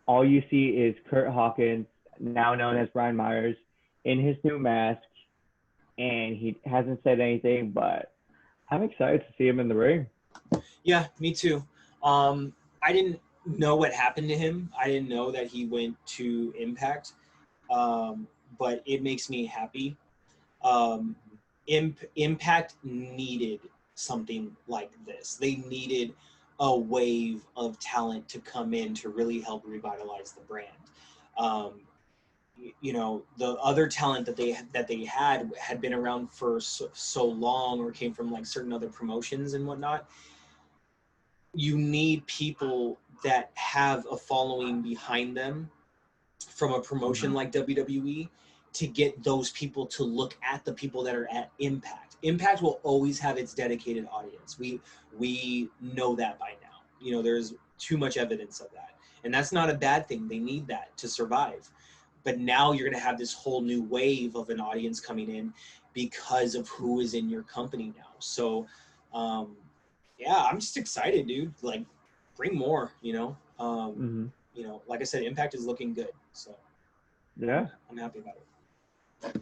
all you see is Kurt Hawkins, now known as Brian Myers, in his new mask. And he hasn't said anything, but I'm excited to see him in the ring. Yeah, me too. I didn't know what happened to him. I didn't know that he went to Impact, but it makes me happy. Impact needed something like this. They needed a wave of talent to come in to really help revitalize the brand. You know, the other talent that they had been around for so long, or came from like certain other promotions and whatnot. You need people that have a following behind them from a promotion like WWE to get those people to look at the people that are at Impact. Impact will always have its dedicated audience. We know that by now. You know, there's too much evidence of that. And that's not a bad thing. They need that to survive. But now you're going to have this whole new wave of an audience coming in because of who is in your company now. So Yeah, I'm just excited, dude. Like, bring more, Hmm. Like I said, Impact is looking good. So Yeah. I'm happy about it.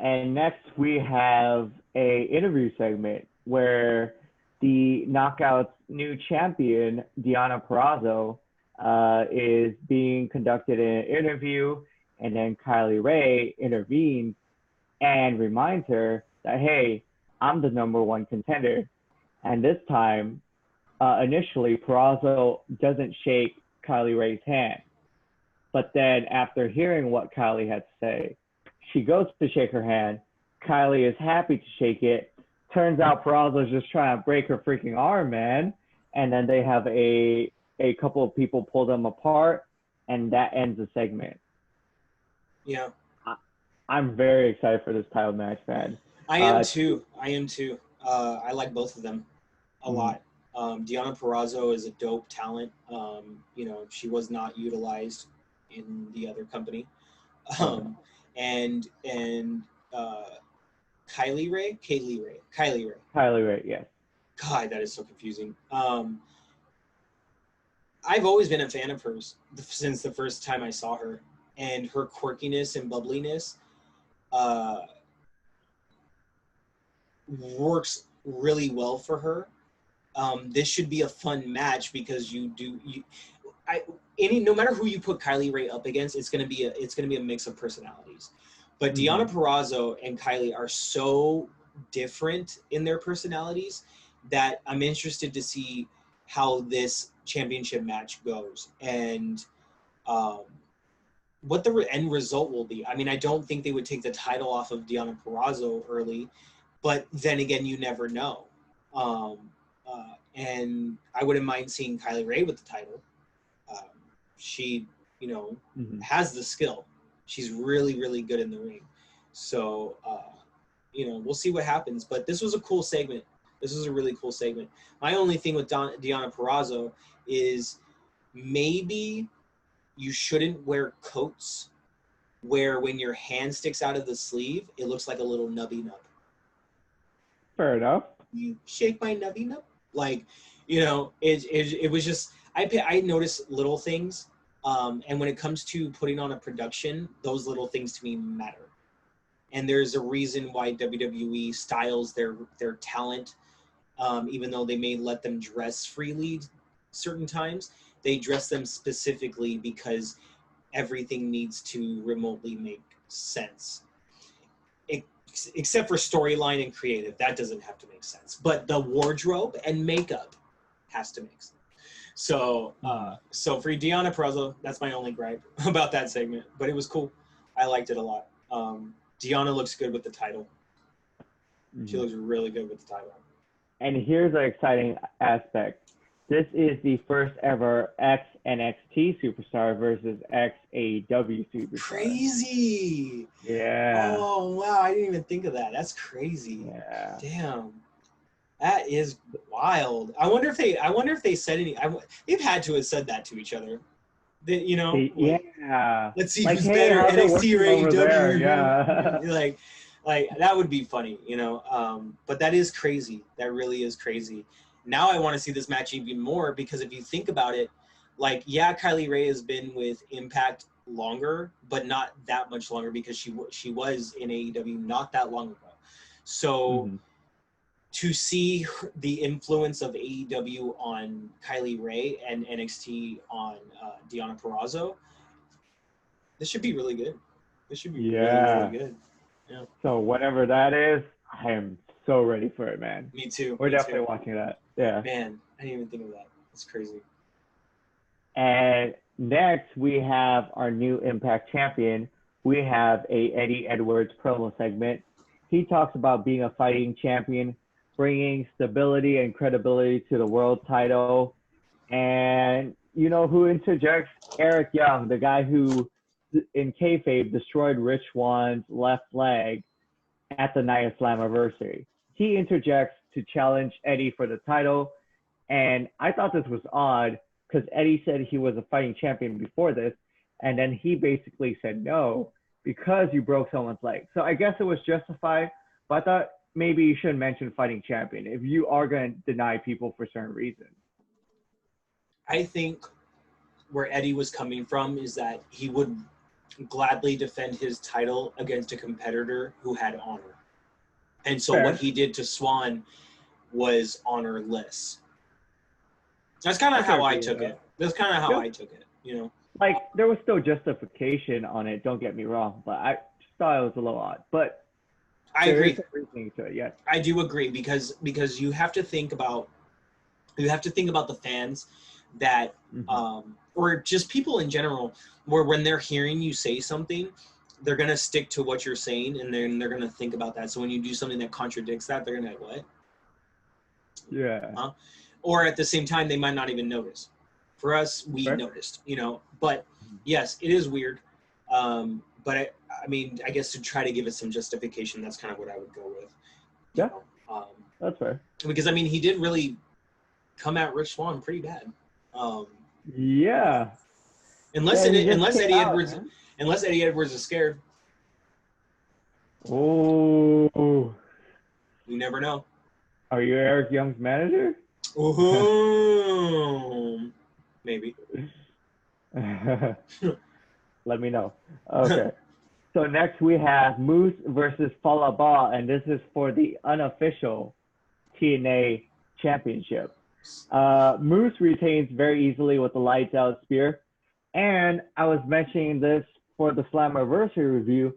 And next we have a interview segment where the Knockout's new champion, Deonna Purrazzo, is being conducted in an interview, and then Kylie Rae intervenes and reminds her that, hey, I'm the number one contender. And this time, initially, Purrazzo doesn't shake Kylie Rae's hand. But then after hearing what Kylie had to say, she goes to shake her hand. Kylie is happy to shake it. Turns out Peraza's just trying to break her freaking arm, man. And then they have a couple of people pull them apart, and that ends the segment. Yeah. I'm very excited for this title match, man. I am too. I like both of them a lot. Deonna Purrazzo is a dope talent. She was not utilized in the other company. And Kylie Rae, Kylie Rae, yes. God, that is so confusing. I've always been a fan of hers since the first time I saw her, and her quirkiness and bubbliness works really well for her. This should be a fun match because no matter who you put Kylie Rae up against, it's gonna be a mix of personalities. But Deonna Purrazzo and Kylie are so different in their personalities that I'm interested to see how this championship match goes and what the end result will be. I mean, I don't think they would take the title off of Deonna Purrazzo early, but then again, you never know. And I wouldn't mind seeing Kylie Rae with the title. She, has the skill. She's really, really good in the ring. So, we'll see what happens. But this was a cool segment. This was a really cool segment. My only thing with Deonna Purrazzo is maybe you shouldn't wear coats where when your hand sticks out of the sleeve, it looks like a little nubby nub. Fair enough. You shake my nubby nub? Like, it was just, I noticed little things. And when it comes to putting on a production, those little things to me matter. And there's a reason why WWE styles their talent, even though they may let them dress freely certain times, they dress them specifically because everything needs to remotely make sense. Except for storyline and creative, that doesn't have to make sense. But the wardrobe and makeup has to make sense. So for Deonna Purrazzo, that's my only gripe about that segment. But it was cool. I liked it a lot. Deonna looks good with the title. She looks really good with the title. And here's an exciting aspect. This is the first ever ex-NXT superstar versus ex-AEW superstar. Crazy. Yeah. Oh, wow. I didn't even think of that. That's crazy. Yeah. Damn. That is wild. I wonder if they said any. They've had to have said that to each other. Yeah. Let's see who's better, NXT or AEW. Yeah. like that would be funny, But that is crazy. That really is crazy. Now I want to see this match even more because if you think about it, Kylie Rae has been with Impact longer, but not that much longer because she was in AEW not that long ago. So to see the influence of AEW on Kylie Rae and NXT on Deonna Purrazzo, this should be really good. This should be really, really good. Yeah. So whatever that is, I am so ready for it, man. Me too. We're definitely watching that. Yeah. Man, I didn't even think of that. That's crazy. And next, we have our new Impact champion. We have a Eddie Edwards promo segment. He talks about being a fighting champion, bringing stability and credibility to the world title. And you know who interjects? Eric Young, the guy who, in kayfabe, destroyed Rich Swann's left leg at the night of Slammiversary. He interjects to challenge Eddie for the title. And I thought this was odd because Eddie said he was a fighting champion before this. And then he basically said no because you broke someone's leg. So I guess it was justified. But I thought maybe you shouldn't mention fighting champion if you are going to deny people for certain reasons. I think where Eddie was coming from is that he would gladly defend his title against a competitor who had honor. And so Fair. what he did to Swan was honorless. That's kind of how I took it. That's kind of how I took it, you know. Like, there was still justification on it, don't get me wrong, but I just thought it was a little odd. But I agree. There is a reasoning to it, yes. I do agree because you have to think about the fans that or just people in general, where when they're hearing you say something, they're gonna stick to what you're saying, and then they're gonna think about that. So when you do something that contradicts that, they're gonna be like, what? Yeah. Huh? Or at the same time, they might not even notice. For us, we noticed, you know. But yes, it is weird. But I mean, I guess to try to give it some justification, that's kind of what I would go with. Yeah. That's fair. Because I mean, he did really come at Rich Swann pretty bad. Yeah. Unless Eddie Edwards is scared. Oh. You never know. Are you Eric Young's manager? Ooh. Maybe. Let me know. Okay. So next we have Moose versus Falaba, and this is for the unofficial TNA championship. Moose retains very easily with the lights out spear. And I was mentioning this for the Slammiversary review.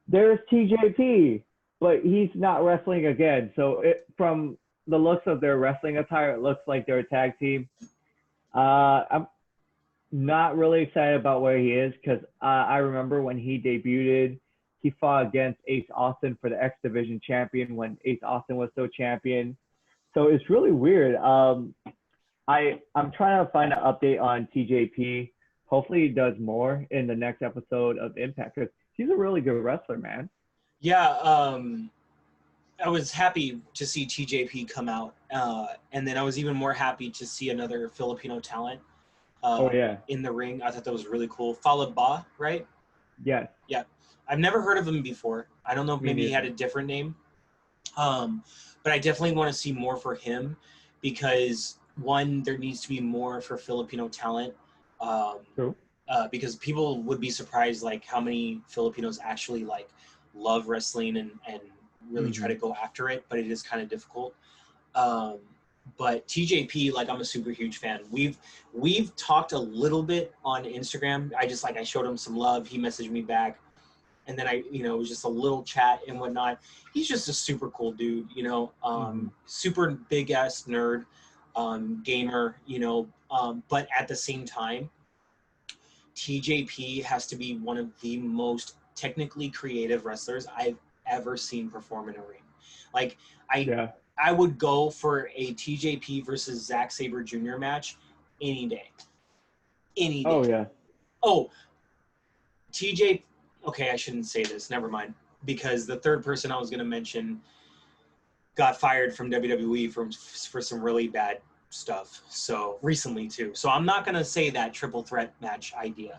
There's TJP, but he's not wrestling again. So from the looks of their wrestling attire, it looks like they're a tag team. I'm not really excited about where he is because I remember when he debuted, he fought against Ace Austin for the X Division champion when Ace Austin was still champion. So it's really weird. I'm trying to find an update on TJP. Hopefully he does more in the next episode of Impact because he's a really good wrestler, man. Yeah, I was happy to see TJP come out, and then I was even more happy to see another Filipino talent in the ring. I thought that was really cool. Falaba, right? Yes. Yeah. I've never heard of him before. I don't know if maybe he had a different name. But I definitely want to see more for him because, one, there needs to be more for Filipino talent. True. Because people would be surprised like how many Filipinos actually like love wrestling and really try to go after it, but it is kind of difficult. But TJP, like, I'm a super huge fan. We've talked a little bit on Instagram. I showed him some love. He messaged me back. And then it was just a little chat and whatnot. He's just a super cool dude, super big ass nerd, gamer, but at the same time, TJP has to be one of the most technically creative wrestlers I've ever seen perform in a ring. Like, I would go for a TJP versus Zack Sabre Jr. match any day. Any day. Oh, yeah. Oh, TJ, okay, I shouldn't say this. Never mind. Because the third person I was going to mention got fired from WWE for some really bad stuff. So recently too. So I'm not going to say that triple threat match idea.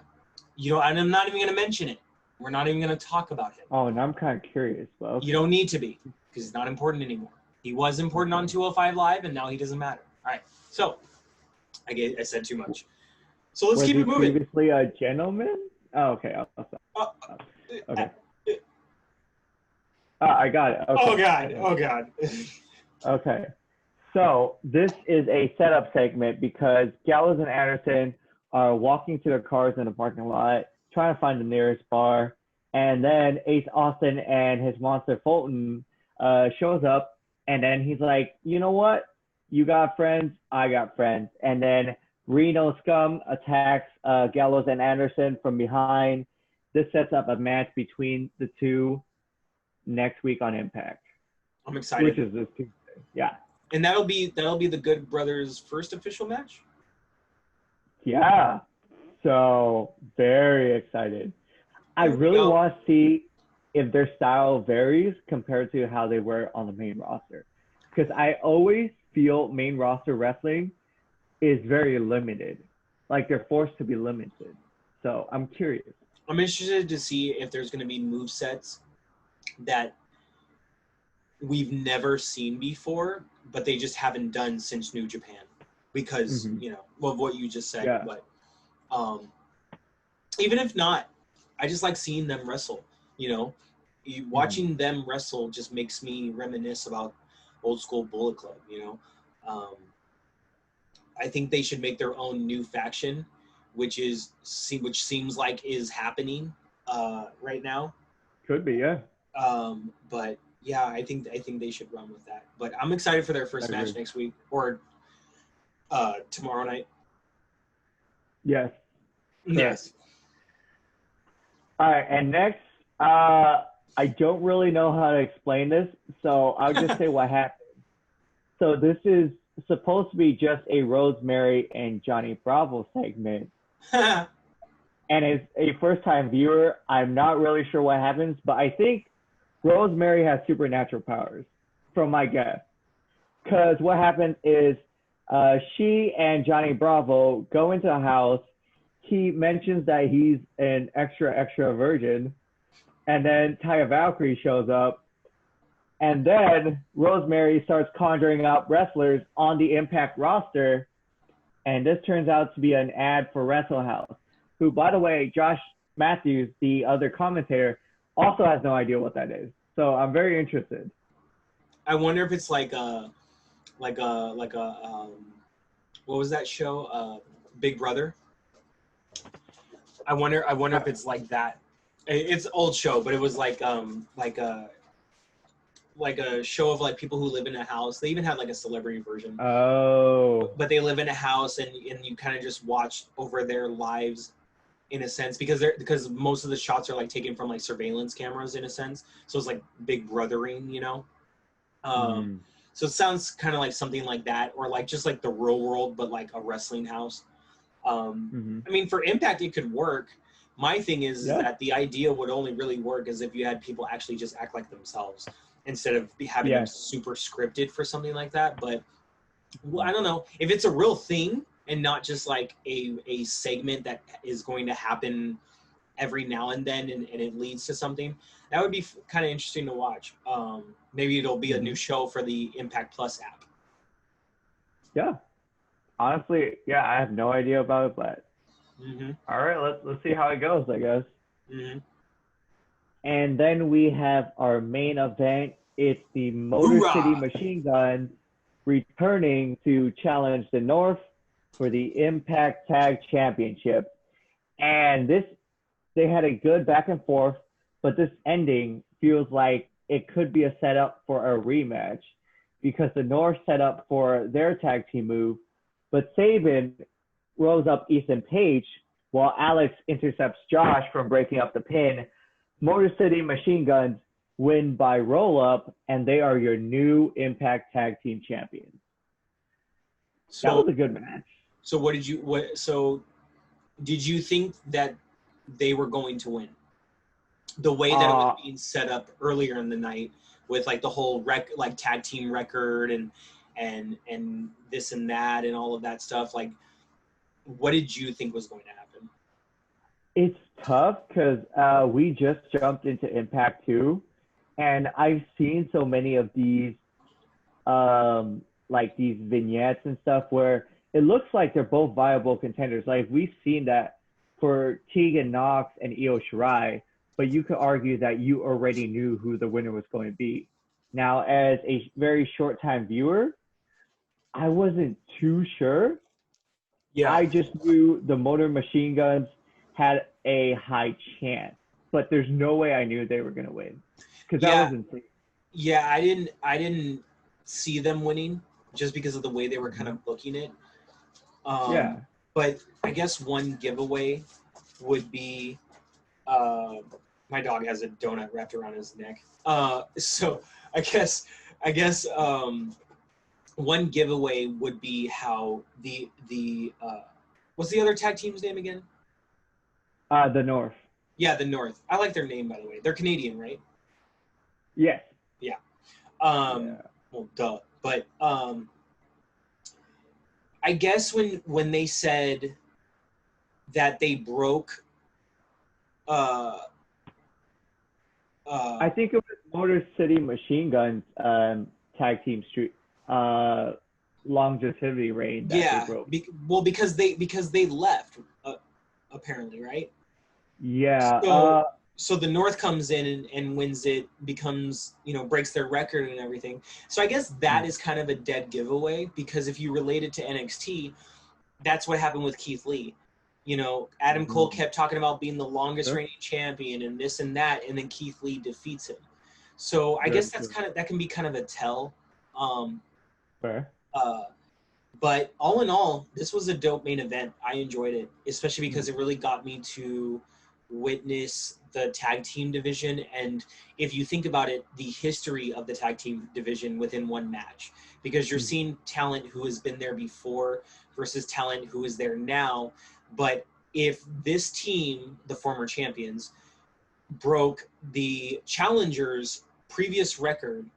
And I'm not even going to mention it. We're not even going to talk about him. Oh, and I'm kind of curious. But okay. You don't need to be because it's not important anymore. He was important on 205 Live and now he doesn't matter. All right. So I said too much. So let's keep it moving. Previously a gentleman? Oh, okay. Okay. I got it. Okay. Oh God. Okay. So this is a setup segment because Gallows and Anderson are walking to their cars in the parking lot, trying to find the nearest bar. And then Ace Austin and his monster Fulton shows up. And then he's like, you know what? You got friends. I got friends. And then Reno Scum attacks Gallows and Anderson from behind. This sets up a match between the two next week on Impact. I'm excited. Which is this Tuesday. Yeah. And that'll be the Good Brothers' first official match? Yeah. So very excited. I really want to see if their style varies compared to how they were on the main roster. Because I always feel main roster wrestling is very limited. Like they're forced to be limited. So I'm curious. I'm interested to see if there's going to be move sets that we've never seen before, but they just haven't done since New Japan because, of what you just said. Yeah. But even if not, I just like seeing them wrestle, watching them wrestle just makes me reminisce about old school Bullet Club, I think they should make their own new faction, which seems like is happening right now. Could be, yeah. But yeah, I think they should run with that. But I'm excited for their first match next week or tomorrow night. Yes. Yes. All right, and next, I don't really know how to explain this, so I'll just say what happened. So this is supposed to be just a Rosemary and Johnny Bravo segment. And as a first-time viewer, I'm not really sure what happens, but I think Rosemary has supernatural powers, from my guess. Because what happens is she and Johnny Bravo go into a house. He mentions that he's an extra virgin. And then Taya Valkyrie shows up. And then Rosemary starts conjuring up wrestlers on the Impact roster. And this turns out to be an ad for Wrestle House, who, by the way, Josh Matthews, the other commentator, also has no idea what that is. So I'm very interested. I wonder if it's like a what was that show? Big Brother. I wonder if it's like that. It's an old show, but it was like a show of like people who live in a house. They even had like a celebrity version. Oh. But they live in a house, and you kind of just watch over their lives, in a sense, because most of the shots are like taken from like surveillance cameras, in a sense. So it's like Big Brothering, So it sounds kind of like something like that, or like just like the real world, but like a wrestling house. I mean, for Impact, it could work. My thing is that the idea would only really work as if you had people actually just act like themselves instead of having them super scripted for something like that. But I don't know if it's a real thing and not just like a segment that is going to happen every now and then and it leads to something. That would be kind of interesting to watch. Maybe it'll be a new show for the Impact Plus app. Yeah. Honestly, I have no idea about it, but all right, let's see how it goes, I guess. And then we have our main event. It's the Motor City Machine Guns returning to challenge the North for the Impact Tag Championship. And they had a good back and forth, but this ending feels like it could be a setup for a rematch because the North set up for their tag team move, but Sabin rolls up Ethan Page while Alex intercepts Josh from breaking up the pin. Motor City Machine Guns win by roll-up, and they are your new Impact Tag Team Champions. So, that was a good match. So did you think that they were going to win? The way that it was being set up earlier in the night with like the whole tag team record and this and that and all of that stuff, like what did you think was going to happen? It's tough because we just jumped into Impact 2, and I've seen so many of these like these vignettes and stuff where it looks like they're both viable contenders. Like we've seen that for Tegan Nox and Io Shirai, but you could argue that you already knew who the winner was going to be. Now, as a very short-time viewer, I wasn't too sure. Yeah. I just knew the Motor Machine Guns had a high chance, but there's no way I knew they were going to win because that was insane. Yeah, I didn't see them winning just because of the way they were kind of booking it. But I guess one giveaway would be my dog has a donut wrapped around his neck. So I guess one giveaway would be how the what's the other tag team's name again? The North. Yeah, the North. I like their name, by the way. They're Canadian, right? Yes. Yeah. Well, duh. But I guess when they said that they broke I think it was Motor City Machine Guns tag team street longevity reign that they yeah, broke. because they left apparently, right? Yeah. So the North comes in and wins it, becomes, breaks their record and everything. So I guess that is kind of a dead giveaway, because if you relate it to NXT, that's what happened with Keith Lee. Adam Cole kept talking about being the longest reigning champion and this and that, and then Keith Lee defeats him. So I guess that can be kind of a tell. Fair. But all in all, this was a dope main event. I enjoyed it, especially because it really got me to witness the tag team division. And if you think about it, the history of the tag team division within one match, because you're seeing talent who has been there before versus talent who is there now. But if this team, the former champions, broke the challengers' previous record,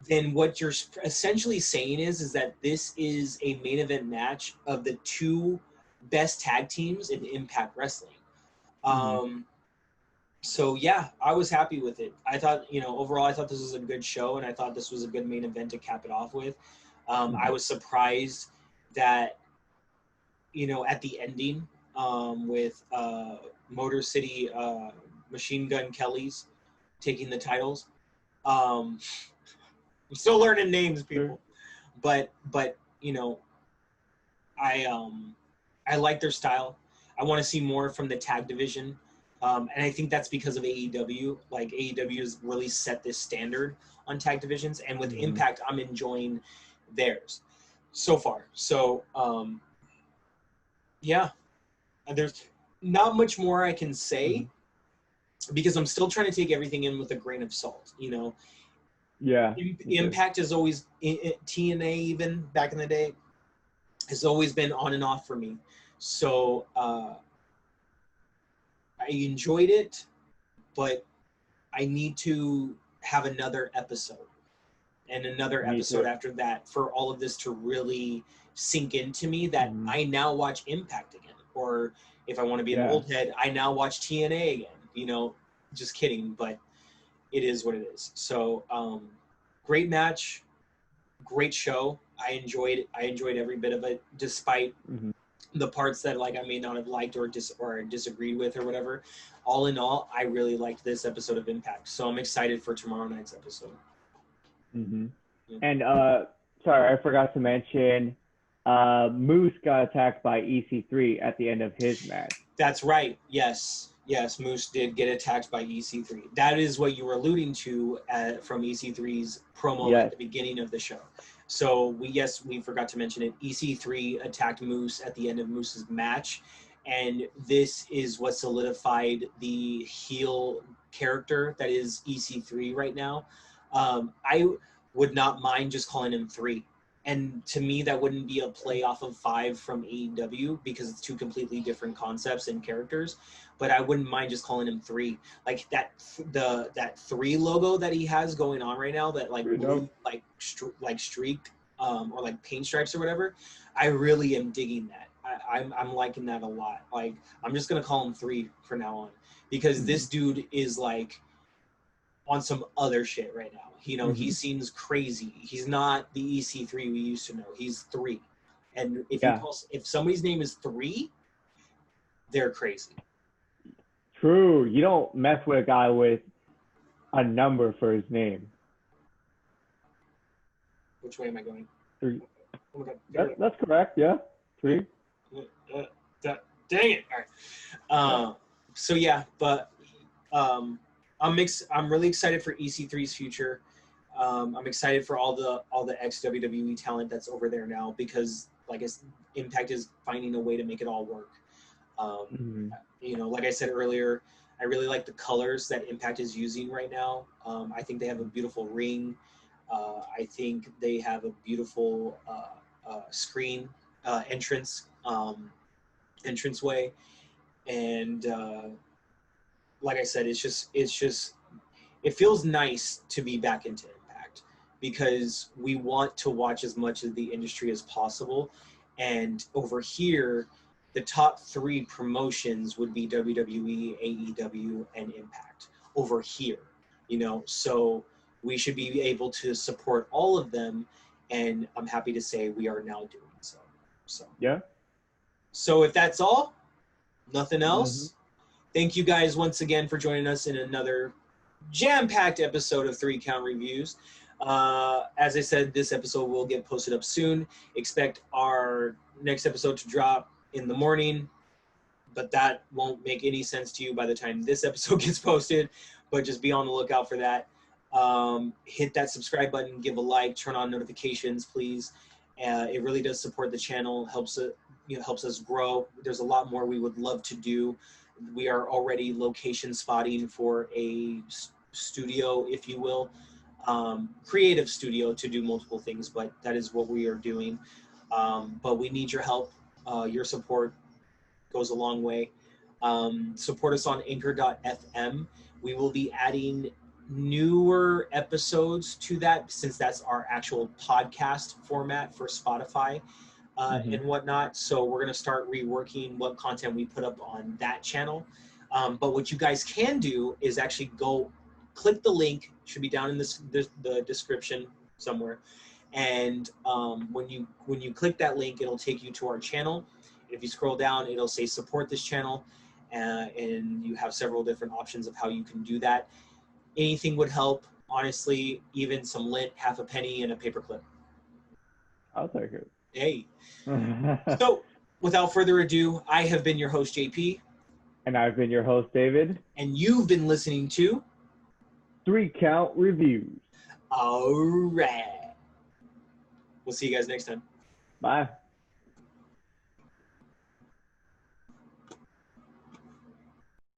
then what you're essentially saying is that this is a main event match of the two best tag teams in Impact Wrestling. So yeah, I was happy with it. I thought, overall, I thought this was a good show, and I thought this was a good main event to cap it off with. I was surprised that, at the ending, with Motor City Machine Gun Kellys taking the titles. I'm still learning names, people, but I like their style. I want to see more from the tag division. And I think that's because of AEW. Like, AEW has really set this standard on tag divisions, and with Impact, I'm enjoying theirs so far. So, yeah, there's not much more I can say because I'm still trying to take everything in with a grain of salt. Yeah. Impact has always, TNA even back in the day, has always been on and off for me. So, I enjoyed it, but I need to have another episode and another episode after that for all of this to really sink into me, that I now watch Impact again. Or if I want to be an old head, I now watch TNA again. Just kidding, but it is what it is. So great match, great show. I enjoyed every bit of it, despite the parts that I may not have liked or disagreed with or whatever. All in all, I really liked this episode of Impact. So I'm excited for tomorrow night's episode. Yeah. And sorry, I forgot to mention, Moose got attacked by EC3 at the end of his match. That's right. Yes, Moose did get attacked by EC3. That is what you were alluding to from EC3's promo at the beginning of the show. So we forgot to mention it. EC3 attacked Moose at the end of Moose's match, and this is what solidified the heel character that is EC3 right now. I would not mind just calling him 3. And to me, that wouldn't be a play off of 5 from AEW, because it's two completely different concepts and characters. But I wouldn't mind just calling him 3. Like that 3 logo that he has going on right now, that blue streak or like paint stripes or whatever. I really am digging that. I'm liking that a lot. Like, I'm just gonna call him 3 for now on, because this dude is on some other shit right now. He seems crazy. He's not the EC3 we used to know. He's 3. And if somebody's name is 3, they're crazy. True. You don't mess with a guy with a number for his name. Which way am I going? 3. Oh my God. That's correct. Yeah. 3. Dang it. All right. So yeah, but I'm really excited for EC3's future. I'm excited for all the ex-WWE talent that's over there now, because Impact is finding a way to make it all work. Like I said earlier, I really like the colors that Impact is using right now. I think they have a beautiful ring. I think they have a beautiful screen entranceway, and like I said, it feels nice to be back into Impact, because we want to watch as much of the industry as possible. And over here, the top 3 promotions would be WWE, AEW, and Impact over here. you know, so we should be able to support all of them. And I'm happy to say we are now doing so. Yeah. So if that's all, nothing Mm-hmm. else. Thank you guys once again for joining us in another jam-packed episode of 3 Count Reviews. As I said, this episode will get posted up soon. Expect our next episode to drop in the morning, but that won't make any sense to you by the time this episode gets posted. But just be on the lookout for that. Hit that subscribe button, give a like, turn on notifications, please. It really does support the channel, helps us grow. There's a lot more we would love to do. We are already location spotting for a studio, if you will, creative studio to do multiple things, but that is what we are doing. But we need your help. Your support goes a long way. Support us on anchor.fm. We will be adding newer episodes to that since that's our actual podcast format for Spotify Mm-hmm. and whatnot. So we're going to start reworking what content we put up on that channel. But what you guys can do is actually go click the link, should be down in the description somewhere. And when you click that link, it'll take you to our channel. If you scroll down, it'll say support this channel, and you have several different options of how you can do that. Anything would help, honestly, even some lint, half a penny, and a paperclip. I'll take it. Hey. So, without further ado, I have been your host, JP. And I've been your host, David. And you've been listening to 3 Count Reviews. All right. We'll see you guys next time. Bye.